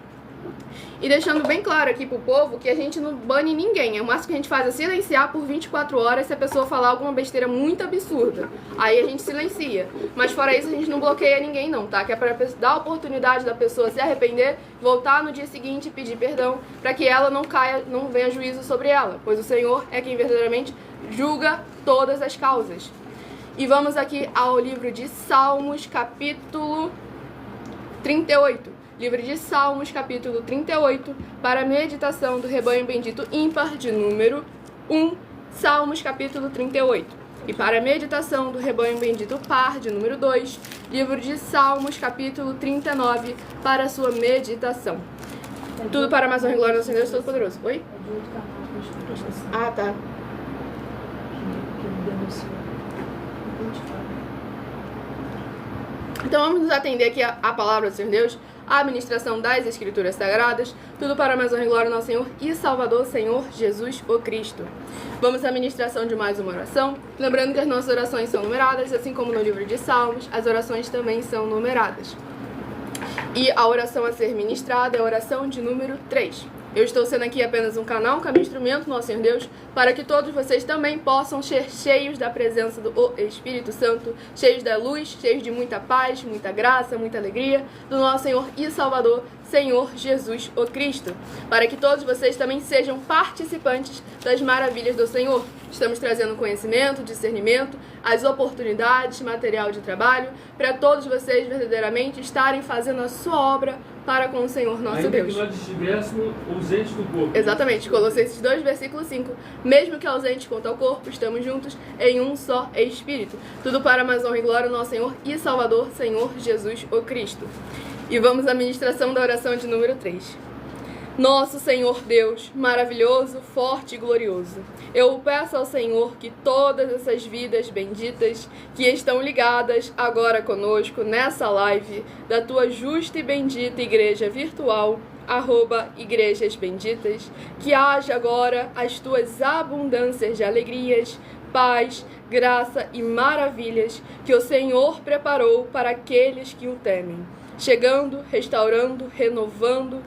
Speaker 1: E deixando bem claro aqui pro povo que a gente não bane ninguém. O máximo que a gente faz é silenciar por 24 horas se a pessoa falar alguma besteira muito absurda. Aí a gente silencia. Mas fora isso, a gente não bloqueia ninguém não, tá? Que é para dar a oportunidade da pessoa se arrepender, voltar no dia seguinte e pedir perdão, para que ela não caia, não venha juízo sobre ela. Pois o Senhor é quem verdadeiramente julga todas as causas. E vamos aqui ao livro de Salmos, capítulo 38. Livro de Salmos, capítulo 38, para a meditação do Rebanho Bendito Ímpar, de número 1, Salmos, capítulo 38. E para a meditação do Rebanho Bendito Par, de número 2, livro de Salmos, capítulo 39, para a sua meditação. Tudo para a mais honra e glória do Senhor Deus Todo-Poderoso. Oi? Ah, tá. Então vamos nos atender aqui à palavra do Senhor Deus, a administração das Escrituras Sagradas, tudo para a mais honra e glória do nosso Senhor e Salvador, Senhor Jesus o Cristo. Vamos à administração de mais uma oração, lembrando que as nossas orações são numeradas, assim como no livro de Salmos, as orações também são numeradas. E a oração a ser ministrada é a oração de número 3. Eu estou sendo aqui apenas um canal, um caminho instrumento, nosso Senhor Deus, para que todos vocês também possam ser cheios da presença do Espírito Santo, cheios da luz, cheios de muita paz, muita graça, muita alegria, do nosso Senhor e Salvador, Senhor Jesus o Cristo, para que todos vocês também sejam participantes das maravilhas do Senhor. Estamos trazendo conhecimento, discernimento, as oportunidades, material de trabalho, para todos vocês verdadeiramente estarem fazendo a sua obra para com o Senhor nosso
Speaker 2: ainda
Speaker 1: Deus.
Speaker 2: Que nós estivéssemos ausentes do corpo.
Speaker 1: Exatamente, Colossenses 2, versículo 5. Mesmo que ausentes quanto ao corpo, estamos juntos em um só Espírito. Tudo para a mais honra e glória do nosso Senhor e Salvador, Senhor Jesus o Cristo. E vamos à ministração da oração de número 3. Nosso Senhor Deus, maravilhoso, forte e glorioso, eu peço ao Senhor que todas essas vidas benditas que estão ligadas agora conosco nessa live da tua justa e bendita igreja virtual, @igrejas benditas, que haja agora as tuas abundâncias de alegrias, paz, graça e maravilhas que o Senhor preparou para aqueles que o temem, chegando, restaurando, renovando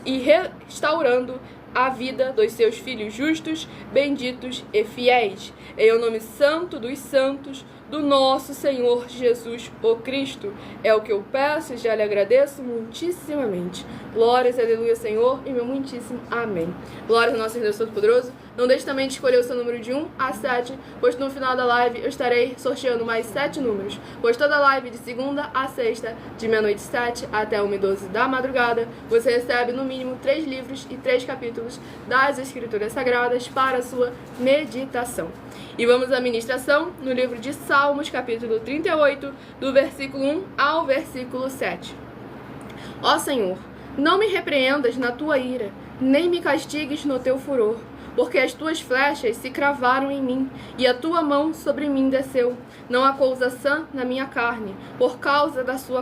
Speaker 1: e restaurando a vida dos seus filhos justos, benditos e fiéis. Em o nome santo dos santos, do nosso Senhor Jesus o Cristo. É o que eu peço e já lhe agradeço muitíssimamente. Glórias, aleluia, Senhor, e meu muitíssimo amém. Glórias ao nosso Deus Todo-Poderoso. Não deixe também de escolher o seu número de 1 a 7, pois no final da live eu estarei sorteando mais 7 números, pois toda live de segunda a sexta, de meia-noite 7 até 1h12 da madrugada, você recebe no mínimo 3 livros e 3 capítulos das Escrituras Sagradas para a sua meditação. E vamos à ministração no livro de Salmos, capítulo 38, do versículo 1 ao versículo 7. Ó Senhor, não me repreendas na tua ira, nem me castigues no teu furor, porque as tuas flechas se cravaram em mim, e a tua mão sobre mim desceu. Não há coisa sã na minha carne, por causa da tua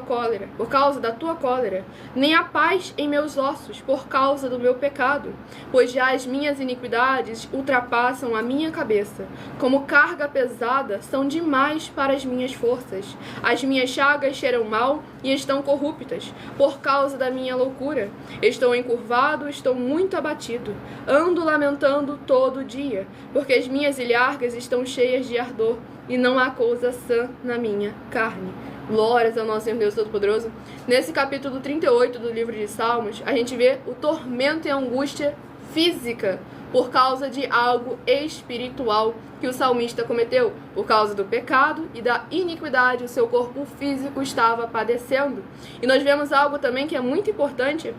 Speaker 1: cólera, nem há paz em meus ossos, por causa do meu pecado, pois já as minhas iniquidades ultrapassam a minha cabeça, como carga pesada são demais para as minhas forças. As minhas chagas cheiram mal e estão corruptas, por causa da minha loucura. Estou encurvado, estou muito abatido, ando lamentando todo dia, porque as minhas ilhargas estão cheias de ardor, e não há coisa sã na minha carne. Glórias ao nosso Senhor Deus Todo-Poderoso. Nesse capítulo 38 do livro de Salmos, a gente vê o tormento e a angústia física por causa de algo espiritual que o salmista cometeu. Por causa do pecado e da iniquidade, o seu corpo físico estava padecendo. E nós vemos algo também que é muito importante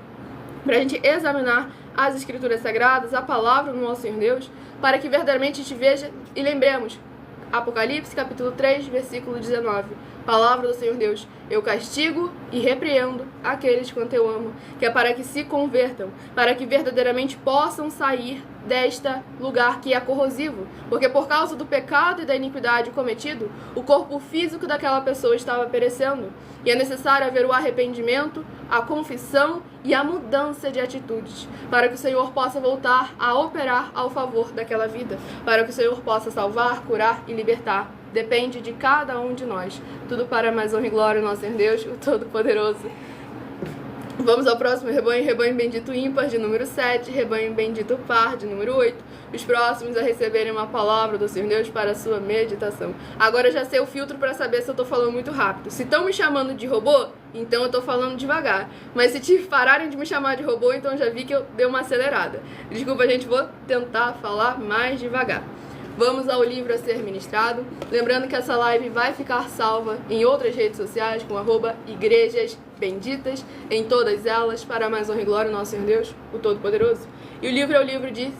Speaker 1: para a gente examinar as Escrituras Sagradas, a palavra do nosso Senhor Deus, para que verdadeiramente a gente veja e lembremos. Apocalipse, capítulo 3, versículo 19. Palavra do Senhor Deus: eu castigo e repreendo aqueles quanto eu amo, que é para que se convertam, para que verdadeiramente possam sair deste lugar que é corrosivo, porque por causa do pecado e da iniquidade cometido, o corpo físico daquela pessoa estava perecendo, e é necessário haver o arrependimento, a confissão e a mudança de atitudes, para que o Senhor possa voltar a operar ao favor daquela vida, para que o Senhor possa salvar, curar e libertar. Depende de cada um de nós. Tudo para mais honra e glória ao nosso Senhor Deus, o Todo-Poderoso. Vamos ao próximo rebanho, rebanho bendito ímpar de número 7, rebanho bendito par de número 8. Os próximos a receberem uma palavra do Senhor Deus para a sua meditação. Agora eu já sei o filtro para saber se eu estou falando muito rápido. Se estão me chamando de robô, então eu estou falando devagar. Mas se pararem de me chamar de robô, então eu já vi que eu dei uma acelerada. Desculpa, gente, vou tentar falar mais devagar. Vamos ao livro a ser ministrado. Lembrando que essa live vai ficar salva em outras redes sociais com @igrejas benditas, em todas elas, para mais honra e glória ao nosso Senhor Deus, o Todo-Poderoso. E o livro é o livro de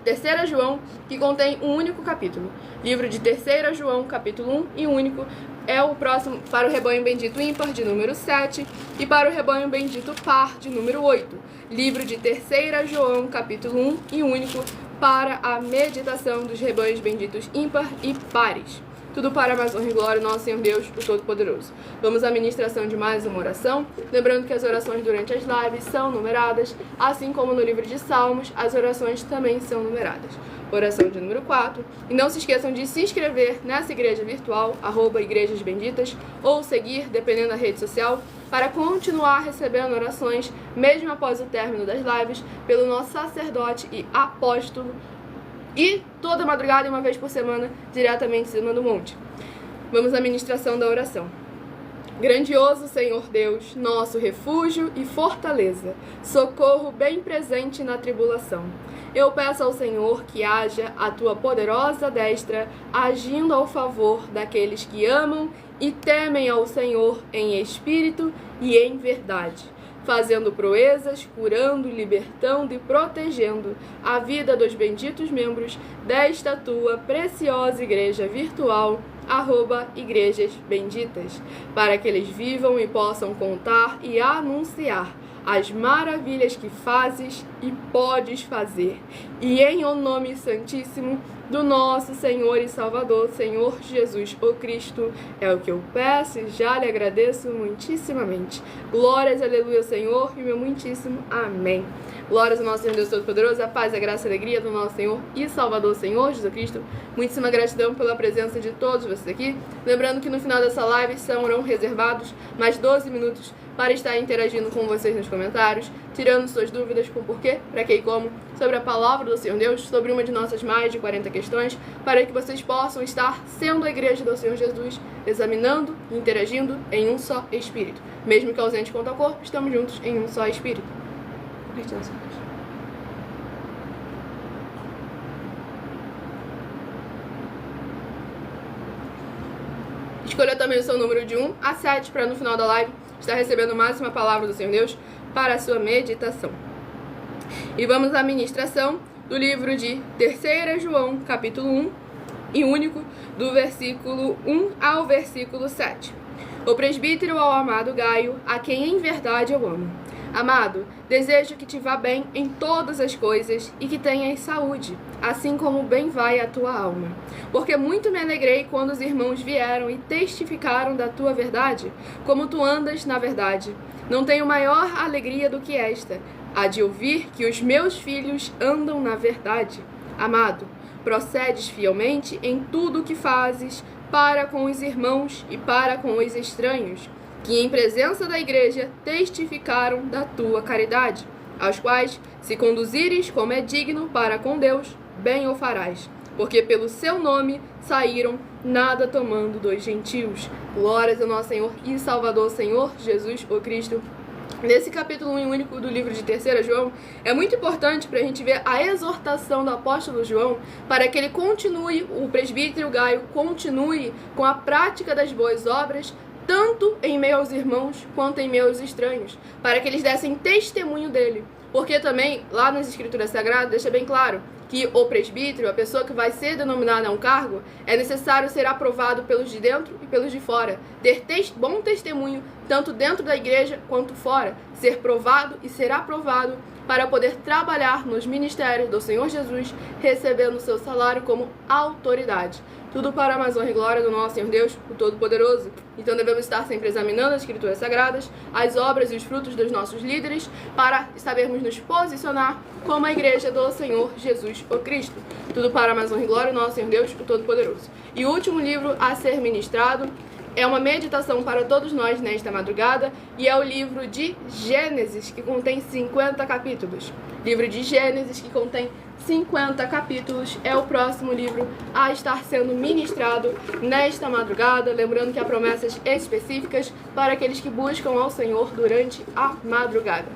Speaker 1: 3 João, que contém um único capítulo. Livro de 3 João, capítulo 1 e único, é o próximo para o rebanho bendito ímpar, de número 7, e para o rebanho bendito par, de número 8. Livro de 3 João, capítulo 1 e único, para a meditação dos rebanhos benditos ímpar e pares. Tudo para mais honra e glória ao nosso Senhor Deus, o Todo-Poderoso. Vamos à ministração de mais uma oração. Lembrando que as orações durante as lives são numeradas, assim como no livro de Salmos, as orações também são numeradas. Oração de número 4. E não se esqueçam de se inscrever nessa igreja virtual, @igrejas benditas, ou seguir, dependendo da rede social, para continuar recebendo orações, mesmo após o término das lives, pelo nosso sacerdote e apóstolo, e toda madrugada e uma vez por semana, diretamente em cima do monte. Vamos à ministração da oração. Grandioso Senhor Deus, nosso refúgio e fortaleza, socorro bem presente na tribulação. Eu peço ao Senhor que haja a tua poderosa destra agindo ao favor daqueles que amam e temem ao Senhor em espírito e em verdade, fazendo proezas, curando, libertando e protegendo a vida dos benditos membros desta tua preciosa igreja virtual, @igrejas benditas, para que eles vivam e possam contar e anunciar as maravilhas que fazes e podes fazer. E em o nome santíssimo do nosso Senhor e Salvador, Senhor Jesus, o Cristo, é o que eu peço e já lhe agradeço muitíssimamente. Glórias, aleluia, Senhor, e meu muitíssimo amém. Glórias ao nosso Senhor Deus Todo-Poderoso, a paz, a graça e a alegria do nosso Senhor e Salvador, Senhor Jesus Cristo. Muitíssima gratidão pela presença de todos vocês aqui. Lembrando que no final dessa live serão reservados mais 12 minutos para estar interagindo com vocês nos comentários, tirando suas dúvidas com porquê, para que e como, sobre a palavra do Senhor Deus, sobre uma de nossas mais de 40 questões, para que vocês possam estar sendo a igreja do Senhor Jesus, examinando e interagindo em um só Espírito. Mesmo que ausente quanto ao corpo, estamos juntos em um só Espírito. Escolha também o seu número de 1 a 7 para no final da live estar recebendo mais uma palavra do Senhor Deus para a sua meditação. E vamos à ministração do livro de 3 João, capítulo 1 e único, do versículo 1 ao versículo 7. O presbítero ao amado Gaio, a quem em verdade eu amo. Amado, desejo que te vá bem em todas as coisas e que tenhas saúde, assim como bem vai a tua alma. Porque muito me alegrei quando os irmãos vieram e testificaram da tua verdade, como tu andas na verdade. Não tenho maior alegria do que esta, a de ouvir que os meus filhos andam na verdade. Amado, procedes fielmente em tudo o que fazes para com os irmãos e para com os estranhos, que em presença da igreja testificaram da tua caridade, aos quais, se conduzires como é digno para com Deus, bem o farás, porque pelo seu nome saíram, nada tomando dos gentios. Glórias ao nosso Senhor e Salvador, Senhor Jesus o Cristo. Nesse capítulo 1 único do livro de 3 João, é muito importante para a gente ver a exortação do apóstolo João para que ele continue, o presbítero Gaio continue com a prática das boas obras, tanto em meio aos irmãos quanto em meio aos estranhos, para que eles dessem testemunho dele. Porque também, lá nas Escrituras Sagradas, deixa bem claro que o presbítero, a pessoa que vai ser denominada a um cargo, é necessário ser aprovado pelos de dentro e pelos de fora. Ter bom testemunho, tanto dentro da igreja quanto fora. Ser provado e ser aprovado para poder trabalhar nos ministérios do Senhor Jesus, recebendo o seu salário como autoridade. Tudo para a mais honra e glória do nosso Senhor Deus, o Todo-Poderoso. Então devemos estar sempre examinando as Escrituras Sagradas, as obras e os frutos dos nossos líderes, para sabermos nos posicionar como a igreja do Senhor Jesus o Cristo. Tudo para a mais honra e glória do nosso Senhor Deus, o Todo-Poderoso. E o último livro a ser ministrado é uma meditação para todos nós nesta madrugada, e é o livro de Gênesis, que contém 50 capítulos. Livro de Gênesis, que contém 50 capítulos, é o próximo livro a estar sendo ministrado nesta madrugada, lembrando que há promessas específicas para aqueles que buscam ao Senhor durante a madrugada.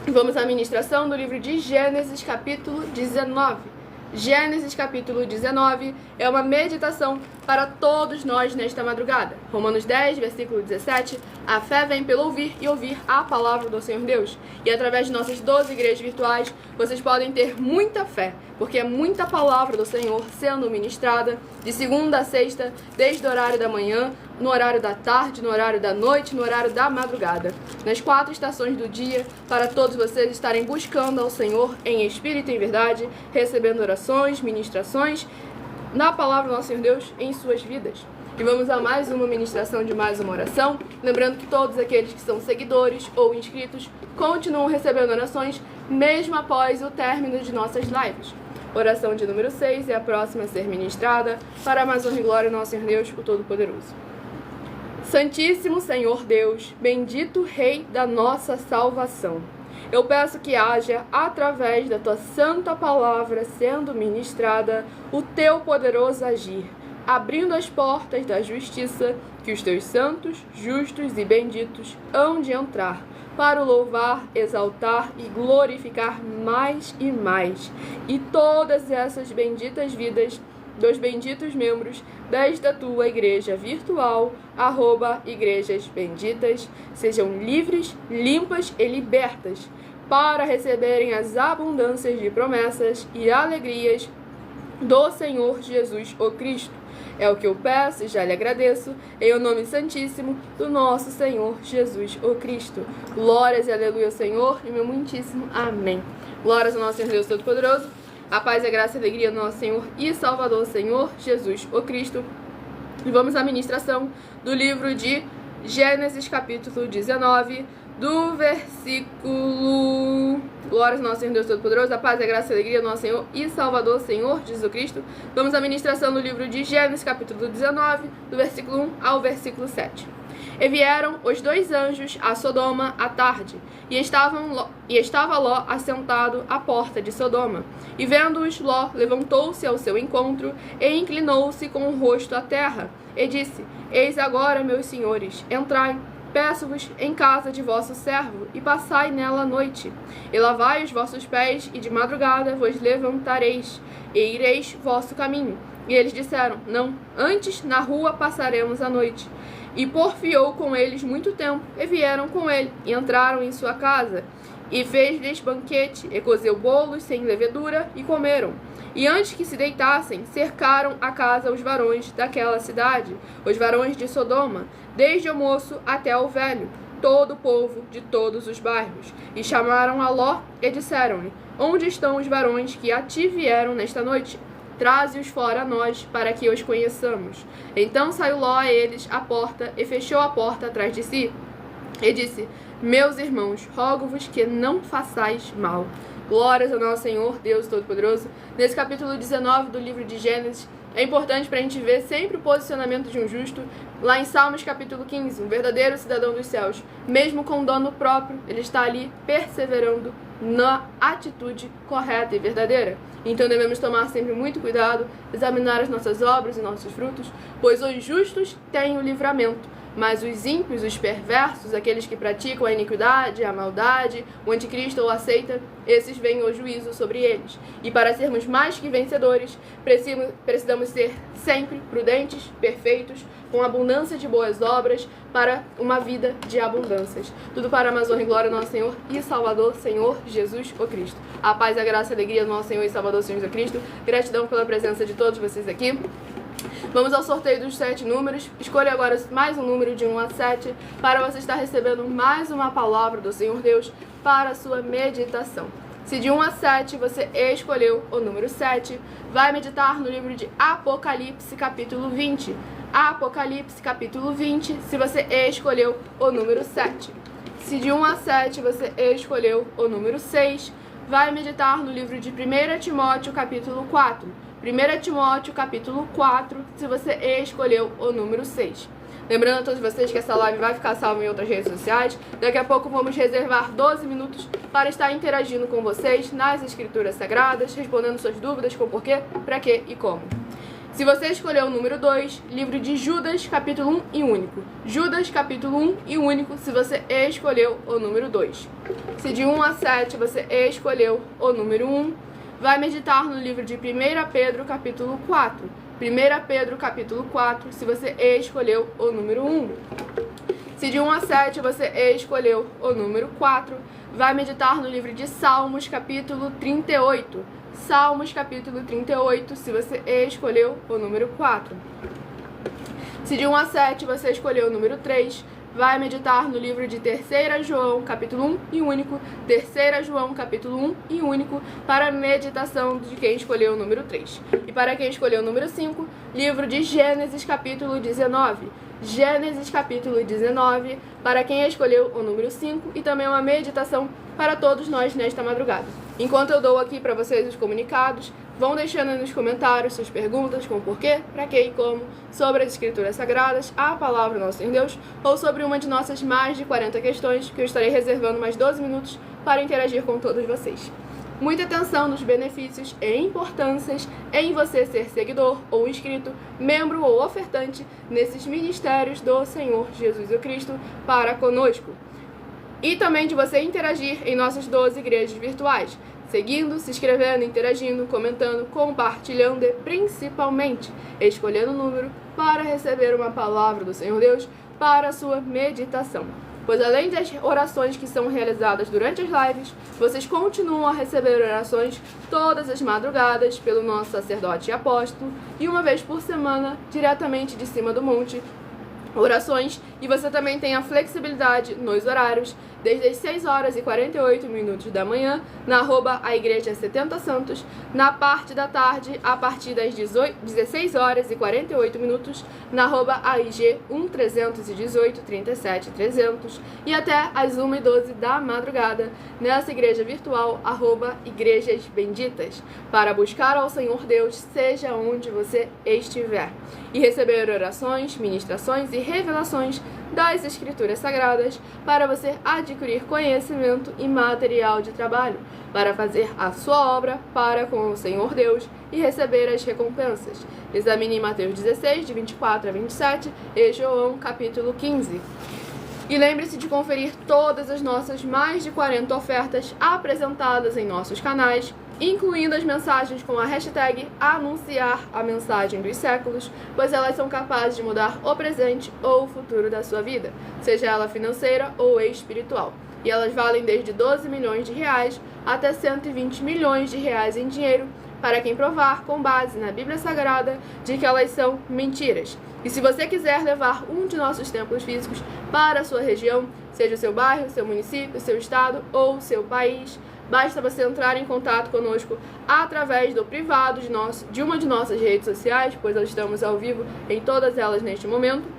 Speaker 1: Vamos à ministração do livro de Gênesis, capítulo 19. Gênesis capítulo 19 é uma meditação para todos nós nesta madrugada. Romanos 10, versículo 17, a fé vem pelo ouvir e ouvir a palavra do Senhor Deus. E através de nossas 12 igrejas virtuais, vocês podem ter muita fé, porque é muita palavra do Senhor sendo ministrada de segunda a sexta, desde o horário da manhã, no horário da tarde, no horário da noite, no horário da madrugada. Nas 4 estações do dia, para todos vocês estarem buscando ao Senhor em espírito e em verdade, recebendo orações, ministrações, na palavra do nosso Senhor Deus em suas vidas. E vamos a mais uma ministração de mais uma oração, lembrando que todos aqueles que são seguidores ou inscritos continuam recebendo orações, mesmo após o término de nossas lives. Oração de número 6 é a próxima a ser ministrada, para a mais honra e glória do nosso Senhor Deus, o Todo-Poderoso. Santíssimo Senhor Deus, bendito Rei da nossa salvação, eu peço que haja, através da tua santa palavra sendo ministrada, o teu poderoso agir, abrindo as portas da justiça, que os teus santos, justos e benditos hão de entrar, para o louvar, exaltar e glorificar mais e mais, e todas essas benditas vidas dos benditos membros desta tua igreja virtual, @igrejas benditas, sejam livres, limpas e libertas, para receberem as abundâncias de promessas e alegrias do Senhor Jesus o Cristo. É o que eu peço e já lhe agradeço, em o nome santíssimo do nosso Senhor Jesus o Cristo. Glórias e aleluia ao Senhor, e meu muitíssimo amém. Glórias ao nosso Senhor Deus Todo-Poderoso. A paz, a graça e a alegria do nosso Senhor e Salvador, Senhor Jesus o Cristo. E vamos à ministração do livro de Gênesis, capítulo 19, do versículo... Glórias ao nosso Senhor Deus Todo-Poderoso, a paz, a graça e a alegria do nosso Senhor e Salvador, Senhor Jesus Cristo. Vamos à ministração do livro de Gênesis, capítulo 19, do versículo 1 ao versículo 7. E vieram os 2 anjos a Sodoma à tarde, e estava Ló assentado à porta de Sodoma. E vendo-os, Ló levantou-se ao seu encontro, e inclinou-se com o rosto à terra, e disse: Eis agora, meus senhores, entrai, peço-vos, em casa de vosso servo, e passai nela a noite. E lavai os vossos pés, e de madrugada vos levantareis, e ireis vosso caminho. E eles disseram: Não, antes na rua passaremos a noite. E porfiou com eles muito tempo, e vieram com ele, e entraram em sua casa. E fez-lhes banquete, e cozeu bolos sem levedura, e comeram. E antes que se deitassem, cercaram a casa os varões daquela cidade, os varões de Sodoma, desde o moço até o velho. todo o povo de todos os bairros, e chamaram a Ló e disseram-lhe: onde estão os varões que a ti vieram nesta noite? Traze-os fora a nós, para que os conheçamos. Então saiu Ló a eles à porta, e fechou a porta atrás de si, e disse: meus irmãos, rogo-vos que não façais mal. Glórias ao nosso Senhor, Deus Todo-Poderoso. Nesse capítulo 19 do livro de Gênesis, é importante para a gente ver sempre o posicionamento de um justo. Lá em Salmos capítulo 15, um verdadeiro cidadão dos céus, mesmo com dano próprio, ele está ali perseverando na atitude correta e verdadeira. Então devemos tomar sempre muito cuidado, examinar as nossas obras e nossos frutos, pois os justos têm o livramento, mas os ímpios, os perversos, aqueles que praticam a iniquidade, a maldade, o anticristo ou a seita, esses vêm o juízo sobre eles. E para sermos mais que vencedores, precisamos ser sempre prudentes, perfeitos, com abundância de boas obras, para uma vida de abundâncias. Tudo para a honra e glória do nosso Senhor e Salvador, Senhor Jesus o Cristo. A paz, a graça e a alegria do nosso Senhor e Salvador, Senhor Jesus Cristo. Gratidão pela presença de todos vocês aqui. Vamos ao sorteio dos 7 números. Escolha agora mais um número de 1 a 7 para você estar recebendo mais uma palavra do Senhor Deus para a sua meditação. Se de 1 a 7 você escolheu o número 7, vai meditar no livro de Apocalipse, capítulo 20. Apocalipse, capítulo 20, se você escolheu o número 7. Se de 1 a 7 você escolheu o número 6, vai meditar no livro de 1 Timóteo, capítulo 4. 1 Timóteo, capítulo 4, se você escolheu o número 6. Lembrando a todos vocês que essa live vai ficar salva em outras redes sociais. Daqui a pouco vamos reservar 12 minutos para estar interagindo com vocês nas Escrituras Sagradas, respondendo suas dúvidas com porquê, para quê e como. Se você escolheu o número 2, livro de Judas, capítulo 1 e único. Judas, capítulo 1 e único, se você escolheu o número 2. Se de 1 a 7 você escolheu o número 1, vai meditar no livro de 1 Pedro, capítulo 4. 1 Pedro, capítulo 4, se você escolheu o número 1. Se de 1 a 7 você escolheu o número 4, vai meditar no livro de Salmos, capítulo 38. Salmos, capítulo 38, se você escolheu o número 4. Se de 1 a 7 você escolheu o número 3, vai meditar no livro de 3 João, capítulo 1 e único, 3 João, capítulo 1 e único, para a meditação de quem escolheu o número 3. E para quem escolheu o número 5, livro de Gênesis, capítulo 19. Gênesis, capítulo 19, para quem escolheu o número 5, e também uma meditação para todos nós nesta madrugada. Enquanto eu dou aqui para vocês os comunicados, vão deixando nos comentários suas perguntas com porquê, para quê e como, sobre as Escrituras Sagradas, a Palavra do nosso Senhor Deus, ou sobre uma de nossas mais de 40 questões, que eu estarei reservando mais 12 minutos para interagir com todos vocês. Muita atenção nos benefícios e importâncias em você ser seguidor ou inscrito, membro ou ofertante nesses ministérios do Senhor Jesus o Cristo para conosco. E também de você interagir em nossas 12 igrejas virtuais, seguindo, se inscrevendo, interagindo, comentando, compartilhando e principalmente escolhendo o número para receber uma palavra do Senhor Deus para a sua meditação. Pois além das orações que são realizadas durante as lives, vocês continuam a receber orações todas as madrugadas pelo nosso sacerdote e apóstolo, e uma vez por semana, diretamente de cima do monte, orações, e você também tem a flexibilidade nos horários, desde as 6 horas e 48 minutos da manhã, na @ a Igreja 70 Santos, na parte da tarde, a partir das 16 horas e 48 minutos, na @ AIG 1318 37 300, e até as 1h12 da madrugada, nessa igreja virtual, @Igrejas Benditas, para buscar ao Senhor Deus, seja onde você estiver, e receber orações, ministrações e revelações das Escrituras Sagradas, para você adquirir conhecimento e material de trabalho, para fazer a sua obra para com o Senhor Deus e receber as recompensas. Examine Mateus 16, de 24 a 27, e João, capítulo 15. E lembre-se de conferir todas as nossas mais de 40 ofertas apresentadas em nossos canais, incluindo as mensagens com a hashtag Anunciar a Mensagem dos Séculos, pois elas são capazes de mudar o presente ou o futuro da sua vida, seja ela financeira ou espiritual. E elas valem desde 12 milhões de reais até 120 milhões de reais em dinheiro, para quem provar, com base na Bíblia Sagrada, de que elas são mentiras. E se você quiser levar um de nossos templos físicos para a sua região, seja o seu bairro, seu município, seu estado ou seu país, basta você entrar em contato conosco através do privado de uma de nossas redes sociais, pois nós estamos ao vivo em todas elas neste momento.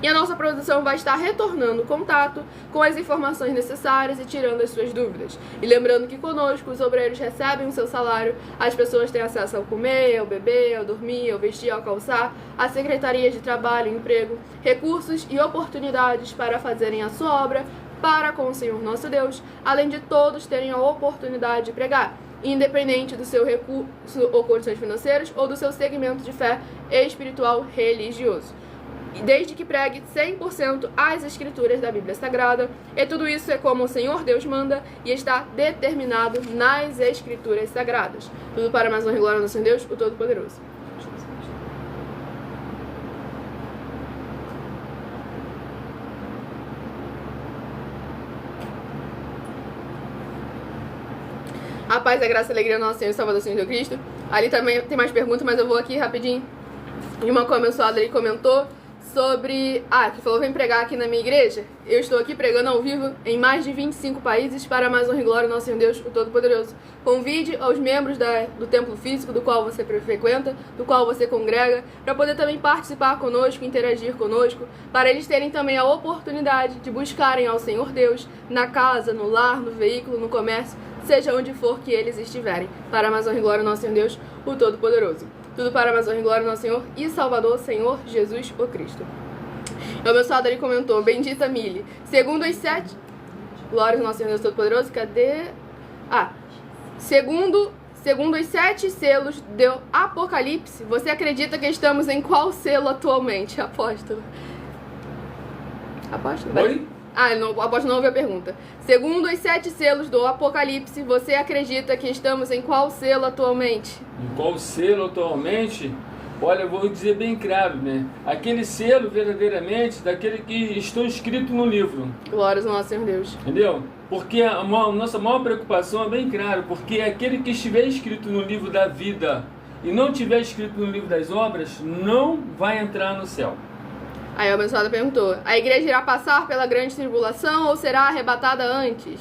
Speaker 1: E a nossa produção vai estar retornando o contato com as informações necessárias e tirando as suas dúvidas. E lembrando que conosco os obreiros recebem o seu salário, as pessoas têm acesso ao comer, ao beber, ao dormir, ao vestir, ao calçar, a secretaria de trabalho, emprego, recursos e oportunidades para fazerem a sua obra para com o Senhor nosso Deus, além de todos terem a oportunidade de pregar, independente do seu recurso ou condições financeiras ou do seu segmento de fé espiritual religioso. Desde que pregue 100% as escrituras da Bíblia Sagrada, e tudo isso é como o Senhor Deus manda e está determinado nas escrituras sagradas. Tudo para mais honra e glória do Senhor Deus, o Todo-Poderoso. A paz, a graça e a alegria do nosso Senhor e Salvador Jesus Cristo. Ali também tem mais perguntas, mas eu vou aqui rapidinho. E uma abençoada ali comentou sobre... que falou, vem pregar aqui na minha igreja. Eu estou aqui pregando ao vivo em mais de 25 países para mais honra e glória do nosso Senhor Deus, o Todo-Poderoso. Convide aos membros do templo físico do qual você frequenta, do qual você congrega, para poder também participar conosco, interagir conosco, para eles terem também a oportunidade de buscarem ao Senhor Deus na casa, no lar, no veículo, no comércio, seja onde for que eles estiverem. Para mais honra e glória do nosso Senhor Deus, o Todo-Poderoso. Tudo para mais honra e glória do nosso Senhor e Salvador, Senhor Jesus o Cristo. O abençoado ali comentou, bendita Mili, segundo os 7... Glória ao nosso Senhor Deus Todo-Poderoso, cadê? Segundo os 7 selos do Apocalipse, você acredita que estamos em qual selo atualmente, apóstolo? Apóstolo?
Speaker 2: Oi?
Speaker 1: O apóstolo não ouviu a pergunta. Segundo os 7 selos do Apocalipse, você acredita que estamos em qual selo atualmente?
Speaker 2: Em qual selo atualmente? Olha, eu vou dizer bem claro, né? Aquele selo verdadeiramente daquele que estão escrito no livro.
Speaker 1: Glórias ao nosso Senhor Deus.
Speaker 2: Entendeu? Porque a nossa maior preocupação é bem claro, porque aquele que estiver escrito no livro da vida e não estiver escrito no livro das obras, não vai entrar no céu.
Speaker 1: Aí a abençoada perguntou, a igreja irá passar pela grande tribulação ou será arrebatada antes?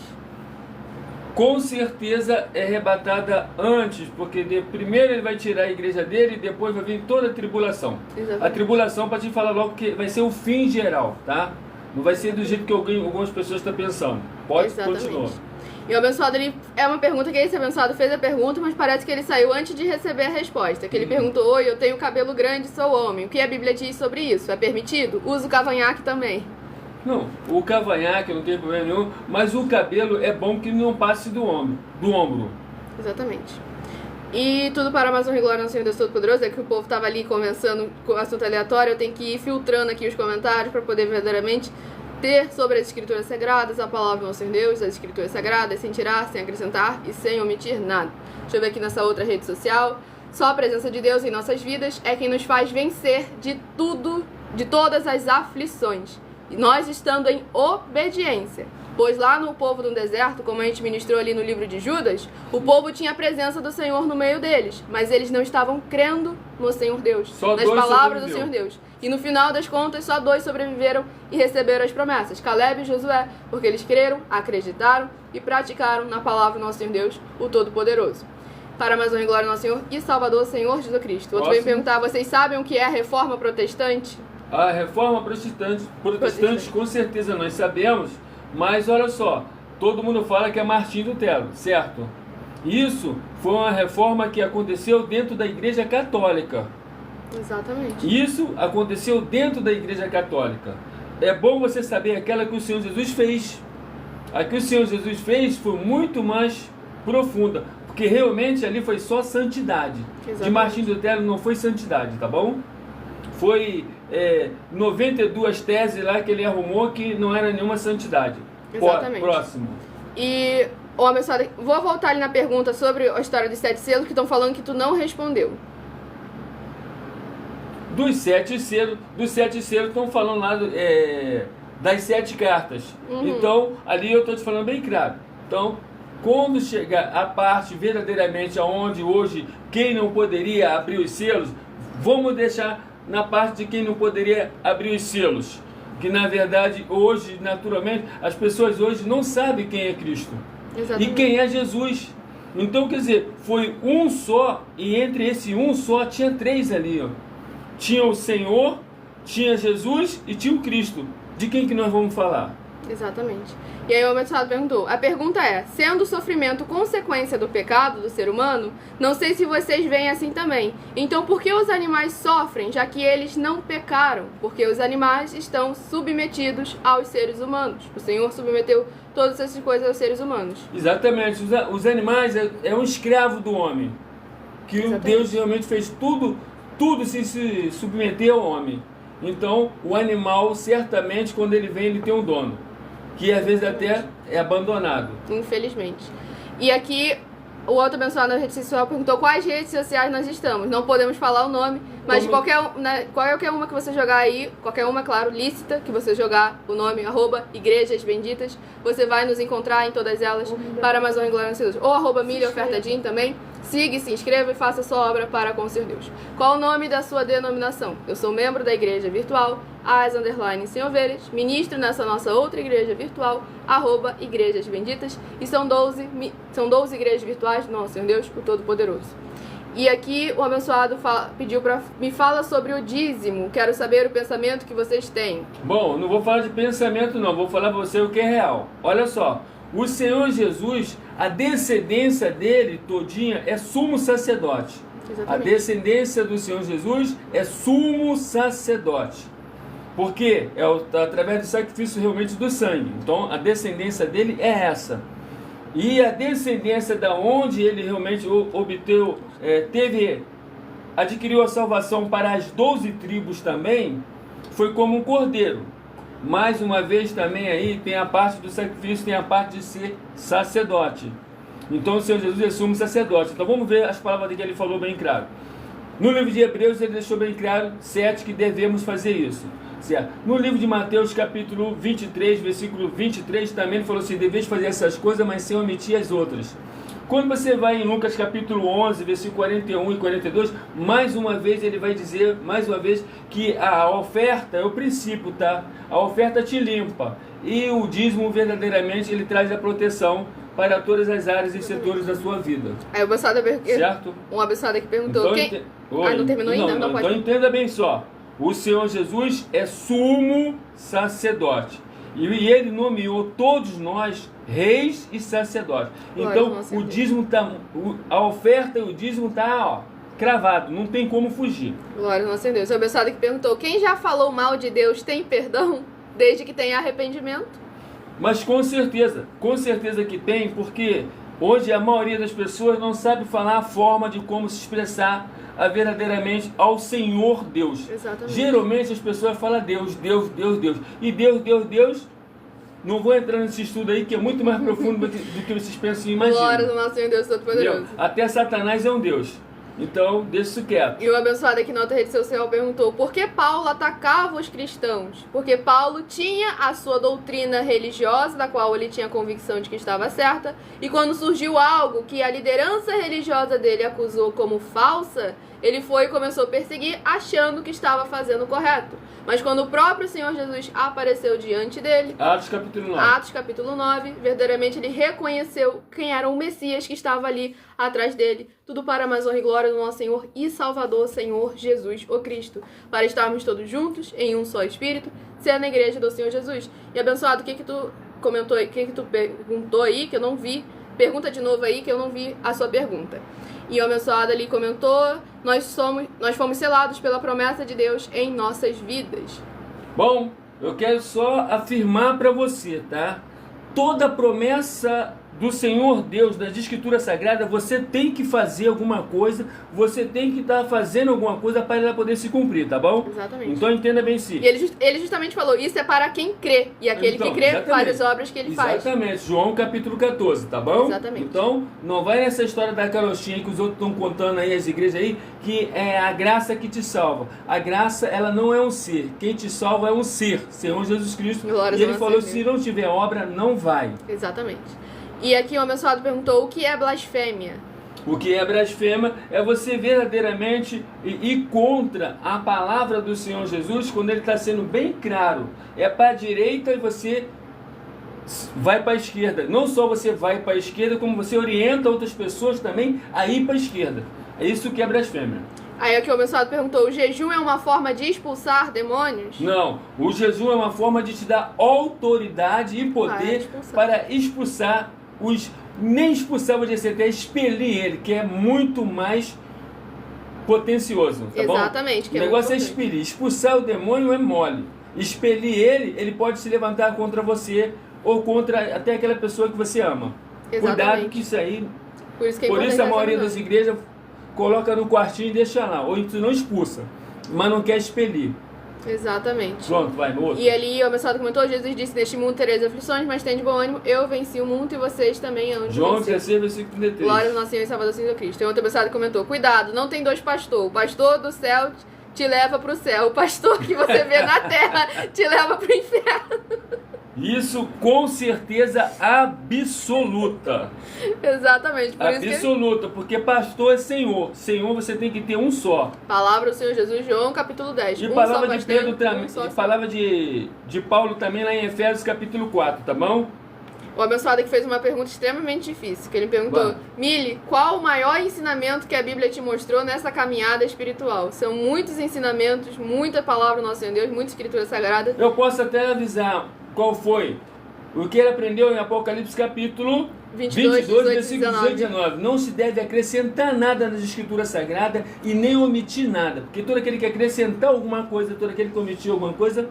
Speaker 2: Com certeza é arrebatada antes, porque primeiro ele vai tirar a igreja dele e depois vai vir toda a tribulação. Exatamente. A tribulação, para te falar logo, que vai ser o fim geral, tá? Não vai ser do jeito que algumas pessoas estão pensando. Pode continuar.
Speaker 1: E o abençoado, é uma pergunta que esse abençoado fez a pergunta, mas parece que ele saiu antes de receber a resposta. Que ele perguntou, oi, eu tenho cabelo grande, sou homem. O que a Bíblia diz sobre isso? É permitido? Uso cavanhaque também.
Speaker 2: Não, o cavanhaque não tem problema nenhum, mas o cabelo é bom que não passe do ombro.
Speaker 1: Exatamente. E tudo para mais honra e glória ao Senhor Deus Todo-Poderoso. É que o povo estava ali conversando com assunto aleatório, eu tenho que ir filtrando aqui os comentários para poder verdadeiramente ter sobre as escrituras sagradas, a palavra do nosso Deus, as escrituras sagradas, sem tirar, sem acrescentar e sem omitir nada. Deixa eu ver aqui nessa outra rede social. Só a presença de Deus em nossas vidas é quem nos faz vencer de tudo, de todas as aflições. E nós estando em obediência. Pois lá no povo do deserto, como a gente ministrou ali no livro de Judas, o povo tinha a presença do Senhor no meio deles, mas eles não estavam crendo no Senhor Deus, nas palavras do Senhor Deus. E no final das contas, só 2 sobreviveram e receberam as promessas, Caleb e Josué, porque eles creram, acreditaram e praticaram na palavra do nosso Senhor Deus, o Todo-Poderoso. Para mais honra e glória ao nosso Senhor e Salvador, Senhor Jesus Cristo. Outro veio perguntar, vocês sabem o que é a reforma protestante?
Speaker 2: A reforma protestante, com certeza nós sabemos, mas olha só, todo mundo fala que é Martim Lutero, certo? Isso foi uma reforma que aconteceu dentro da Igreja Católica.
Speaker 1: Exatamente.
Speaker 2: Isso aconteceu dentro da Igreja Católica. É bom você saber aquela que o Senhor Jesus fez. A que o Senhor Jesus fez foi muito mais profunda, porque realmente ali foi só santidade. Exatamente. De Martim Lutero não foi santidade, tá bom? Foi 92 teses lá que ele arrumou que não era nenhuma santidade.
Speaker 1: Exatamente.
Speaker 2: Próximo.
Speaker 1: E, abençoado, vou voltar ali na pergunta sobre a história dos 7 selos, que estão falando que tu não respondeu.
Speaker 2: Dos 7 selos estão falando lá das 7 cartas. Uhum. Então, ali eu estou te falando bem claro. Então, quando chegar a parte verdadeiramente aonde hoje quem não poderia abrir os selos, vamos deixar na parte de quem não poderia abrir os selos. Que na verdade hoje, naturalmente, as pessoas hoje não sabem quem é Cristo.
Speaker 1: Exatamente.
Speaker 2: E quem é Jesus. Então, quer dizer, foi um só, e entre esse um só tinha três ali, ó. Tinha o Senhor, tinha Jesus e tinha o Cristo. De quem que nós vamos falar?
Speaker 1: Exatamente. E aí o abençoado perguntou, a pergunta é, sendo o sofrimento consequência do pecado do ser humano, não sei se vocês veem assim também. Então por que os animais sofrem, já que eles não pecaram? Porque os animais estão submetidos aos seres humanos. O Senhor submeteu todas essas coisas aos seres humanos.
Speaker 2: Exatamente. Os animais é um escravo do homem. Que
Speaker 1: Exatamente.
Speaker 2: Deus realmente fez tudo se submeter ao homem. Então, o animal, certamente, quando ele vem, ele tem um dono. Que às vezes até é abandonado.
Speaker 1: Infelizmente. E aqui, o outro abençoado na rede social perguntou quais redes sociais nós estamos. Não podemos falar o nome, mas qualquer uma que você jogar aí, qualquer uma, claro, lícita, que você jogar o nome, @Igrejas Benditas, você vai nos encontrar em todas elas para mais honra e glória a Deus. Ou @Milha Oferta Din também. Siga, se inscreva e faça sua obra para com o Senhor Deus. Qual o nome da sua denominação? Eu sou membro da igreja virtual, Sem Ovelhas, ministro nessa nossa outra igreja virtual, @Igrejas Benditas, e são 12 igrejas virtuais do nosso Senhor Deus, o Todo-Poderoso. E aqui o abençoado pediu para me fala sobre o dízimo. Quero saber o pensamento que vocês têm.
Speaker 2: Bom, não vou falar de pensamento não, vou falar para você o que é real. Olha só, o Senhor Jesus, a descendência dele todinha é sumo sacerdote.
Speaker 1: Exatamente.
Speaker 2: A descendência do Senhor Jesus é sumo sacerdote. Porque é através do sacrifício realmente do sangue. Então a descendência dele é essa. E a descendência da onde ele realmente obteve, adquiriu a salvação para as 12 tribos também, foi como um cordeiro. Mais uma vez também aí tem a parte do sacrifício, tem a parte de ser sacerdote. Então o Senhor Jesus é sumo sacerdote. Então vamos ver as palavras que ele falou bem claro. No livro de Hebreus ele deixou bem claro 7 que devemos fazer isso. Certo? No livro de Mateus capítulo 23, versículo 23 também ele falou assim, deveis fazer essas coisas, mas sem omitir as outras. Quando você vai em Lucas capítulo 11, versículo 41 e 42, mais uma vez ele vai dizer, mais uma vez, que a oferta é o princípio, tá? A oferta te limpa. E o dízimo verdadeiramente ele traz a proteção para todas as áreas e setores da sua vida.
Speaker 1: Aí o abençoado
Speaker 2: certo?
Speaker 1: Um abençoado aqui perguntou,
Speaker 2: então,
Speaker 1: não terminou ainda? Não pode.
Speaker 2: Então entenda bem só. O Senhor Jesus é sumo sacerdote. E ele nomeou todos nós reis e sacerdotes. Então o dízimo a oferta e o dízimo está cravado, não tem como fugir.
Speaker 1: Glória ao nosso Deus. O abençoado que perguntou, quem já falou mal de Deus tem perdão, desde que tenha arrependimento?
Speaker 2: Mas com certeza que tem, porque hoje a maioria das pessoas não sabe falar a forma de como se expressar verdadeiramente ao Senhor Deus.
Speaker 1: Exatamente.
Speaker 2: Geralmente as pessoas falam Deus. E Deus, não vou entrar nesse estudo aí que é muito mais profundo do que vocês pensam e imaginam.
Speaker 1: Glória ao nosso Senhor Deus Todo-Poderoso.
Speaker 2: Até Satanás é um Deus. Então, deixa isso quieto.
Speaker 1: E o abençoado aqui na outra rede social perguntou, por que Paulo atacava os cristãos? Porque Paulo tinha a sua doutrina religiosa, da qual ele tinha convicção de que estava certa, e quando surgiu algo que a liderança religiosa dele acusou como falsa, ele foi e começou a perseguir, achando que estava fazendo o correto. Mas quando o próprio Senhor Jesus apareceu diante dele,
Speaker 2: Atos capítulo 9,
Speaker 1: verdadeiramente ele reconheceu quem era o Messias que estava ali atrás dele, tudo para a mais honra e glória do nosso Senhor e Salvador, Senhor Jesus, o Cristo, para estarmos todos juntos, em um só Espírito, sendo a igreja do Senhor Jesus. E abençoado, o que tu comentou aí, o que tu perguntou aí, que eu não vi, pergunta de novo aí, que eu não vi a sua pergunta. E o abençoado ali comentou, nós fomos selados pela promessa de Deus em nossas vidas.
Speaker 2: Bom, eu quero só afirmar para você, tá? Toda promessa do Senhor Deus, das Escrituras Sagradas, você tem que fazer alguma coisa, você tem que estar fazendo alguma coisa para ela poder se cumprir, tá bom?
Speaker 1: Exatamente.
Speaker 2: Então entenda bem sim.
Speaker 1: E ele justamente falou, isso é para quem crê, e aquele que crê faz as obras que ele faz.
Speaker 2: Exatamente, João capítulo 14, tá bom?
Speaker 1: Exatamente.
Speaker 2: Então, não vai nessa história da carochinha que os outros estão contando aí, as igrejas aí, que é a graça que te salva. A graça, ela não é um ser, quem te salva é um ser, Senhor Jesus Cristo.
Speaker 1: Glória
Speaker 2: e ele falou,
Speaker 1: Deus.
Speaker 2: se não tiver obra, não vai.
Speaker 1: Exatamente. E aqui o abençoado perguntou o que é blasfêmia.
Speaker 2: O que é blasfêmia é você verdadeiramente ir contra a palavra do Senhor Jesus quando ele está sendo bem claro. É para a direita e você vai para a esquerda. Não só você vai para a esquerda, como você orienta outras pessoas também a ir para a esquerda. É isso que é blasfêmia.
Speaker 1: Aí aqui o abençoado perguntou, o jejum é uma forma de expulsar demônios?
Speaker 2: Não, o jejum é uma forma de te dar autoridade e poder para expulsar os... Nem expulsar, vou dizer, até expelir ele, que é muito mais potencioso, tá bom?
Speaker 1: Exatamente.
Speaker 2: O negócio é expelir. Expulsar o demônio é mole. Expelir ele pode se levantar contra você ou contra até aquela pessoa que você ama.
Speaker 1: Exatamente.
Speaker 2: Cuidado que isso aí...
Speaker 1: Por isso
Speaker 2: a maioria das igrejas coloca no quartinho e deixa lá. Ou tu não expulsa, mas não quer expelir.
Speaker 1: Exatamente.
Speaker 2: Pronto, vai no outro.
Speaker 1: E ali o abençoado comentou, Jesus disse, neste mundo tereis aflições, mas tem de bom ânimo, eu venci o mundo e vocês também hão de
Speaker 2: João
Speaker 1: vencer.
Speaker 2: 16, versículo 33.
Speaker 1: Glória ao nosso Senhor e Salvador Jesus Cristo. E outro abençoado comentou, cuidado, não tem dois pastores. O pastor do céu te leva para o céu. O pastor que você vê na terra te leva para o inferno.
Speaker 2: Isso com certeza absoluta.
Speaker 1: Exatamente. Por
Speaker 2: absoluta, porque pastor é Senhor. Senhor você tem que ter um só.
Speaker 1: Palavra do Senhor Jesus, João capítulo 10.
Speaker 2: E palavra de Pedro também. Palavra de Paulo também lá em Efésios capítulo 4, tá bom?
Speaker 1: O abençoado que fez uma pergunta extremamente difícil, que ele perguntou, Mili, qual o maior ensinamento que a Bíblia te mostrou nessa caminhada espiritual? São muitos ensinamentos, muita palavra do nosso Senhor Deus, muita escritura sagrada.
Speaker 2: Eu posso até avisar qual foi. O que ele aprendeu em Apocalipse capítulo 22 versículo 18 e 19. Não se deve acrescentar nada nas escrituras sagradas e nem omitir nada. Porque todo aquele que acrescentar alguma coisa, todo aquele que omitir alguma coisa,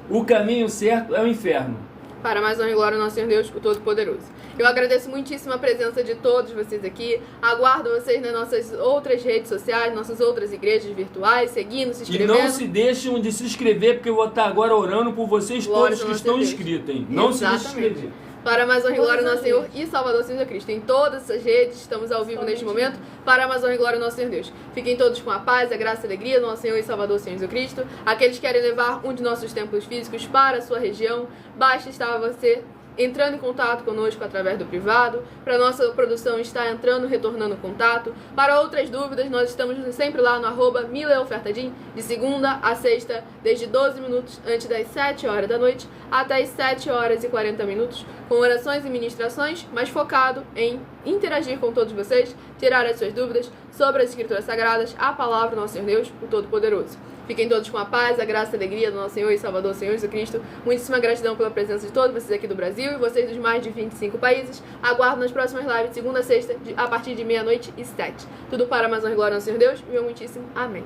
Speaker 2: o caminho certo é o inferno.
Speaker 1: Para mais honra e glória ao nosso Senhor Deus, o Todo-Poderoso. Eu agradeço muitíssimo a presença de todos vocês aqui. Aguardo vocês nas nossas outras redes sociais, nossas outras igrejas virtuais, seguindo, se inscrevendo.
Speaker 2: E não se deixem de se inscrever, porque eu vou estar agora orando por vocês todos que estão inscritos, hein? Não se inscrever.
Speaker 1: Para mais honra e glória ao nosso Senhor e Salvador Jesus Cristo. Em todas as redes, estamos ao vivo neste momento. Para mais honra e glória ao nosso Senhor Deus. Fiquem todos com a paz, a graça e a alegria do nosso Senhor e Salvador Senhor Jesus Cristo. Aqueles que querem levar um de nossos templos físicos para a sua região, basta estar você entrando em contato conosco através do privado. Para nossa produção estar entrando, retornando contato. Para outras dúvidas, nós estamos sempre lá no @mileofertadim, de segunda a sexta, desde 12 minutos antes das 7 horas da noite até as 7 horas e 40 minutos, com orações e ministrações, mas focado em interagir com todos vocês, tirar as suas dúvidas sobre as escrituras sagradas, a palavra do nosso Senhor Deus, o Todo-Poderoso. Fiquem todos com a paz, a graça e a alegria do nosso Senhor e Salvador Senhor Jesus Cristo. Muitíssima gratidão pela presença de todos vocês aqui do Brasil e vocês dos mais de 25 países. Aguardo nas próximas lives de segunda a sexta, a partir de 00h e 7. Tudo para mais uma glória ao Senhor Deus. Meu muitíssimo amém.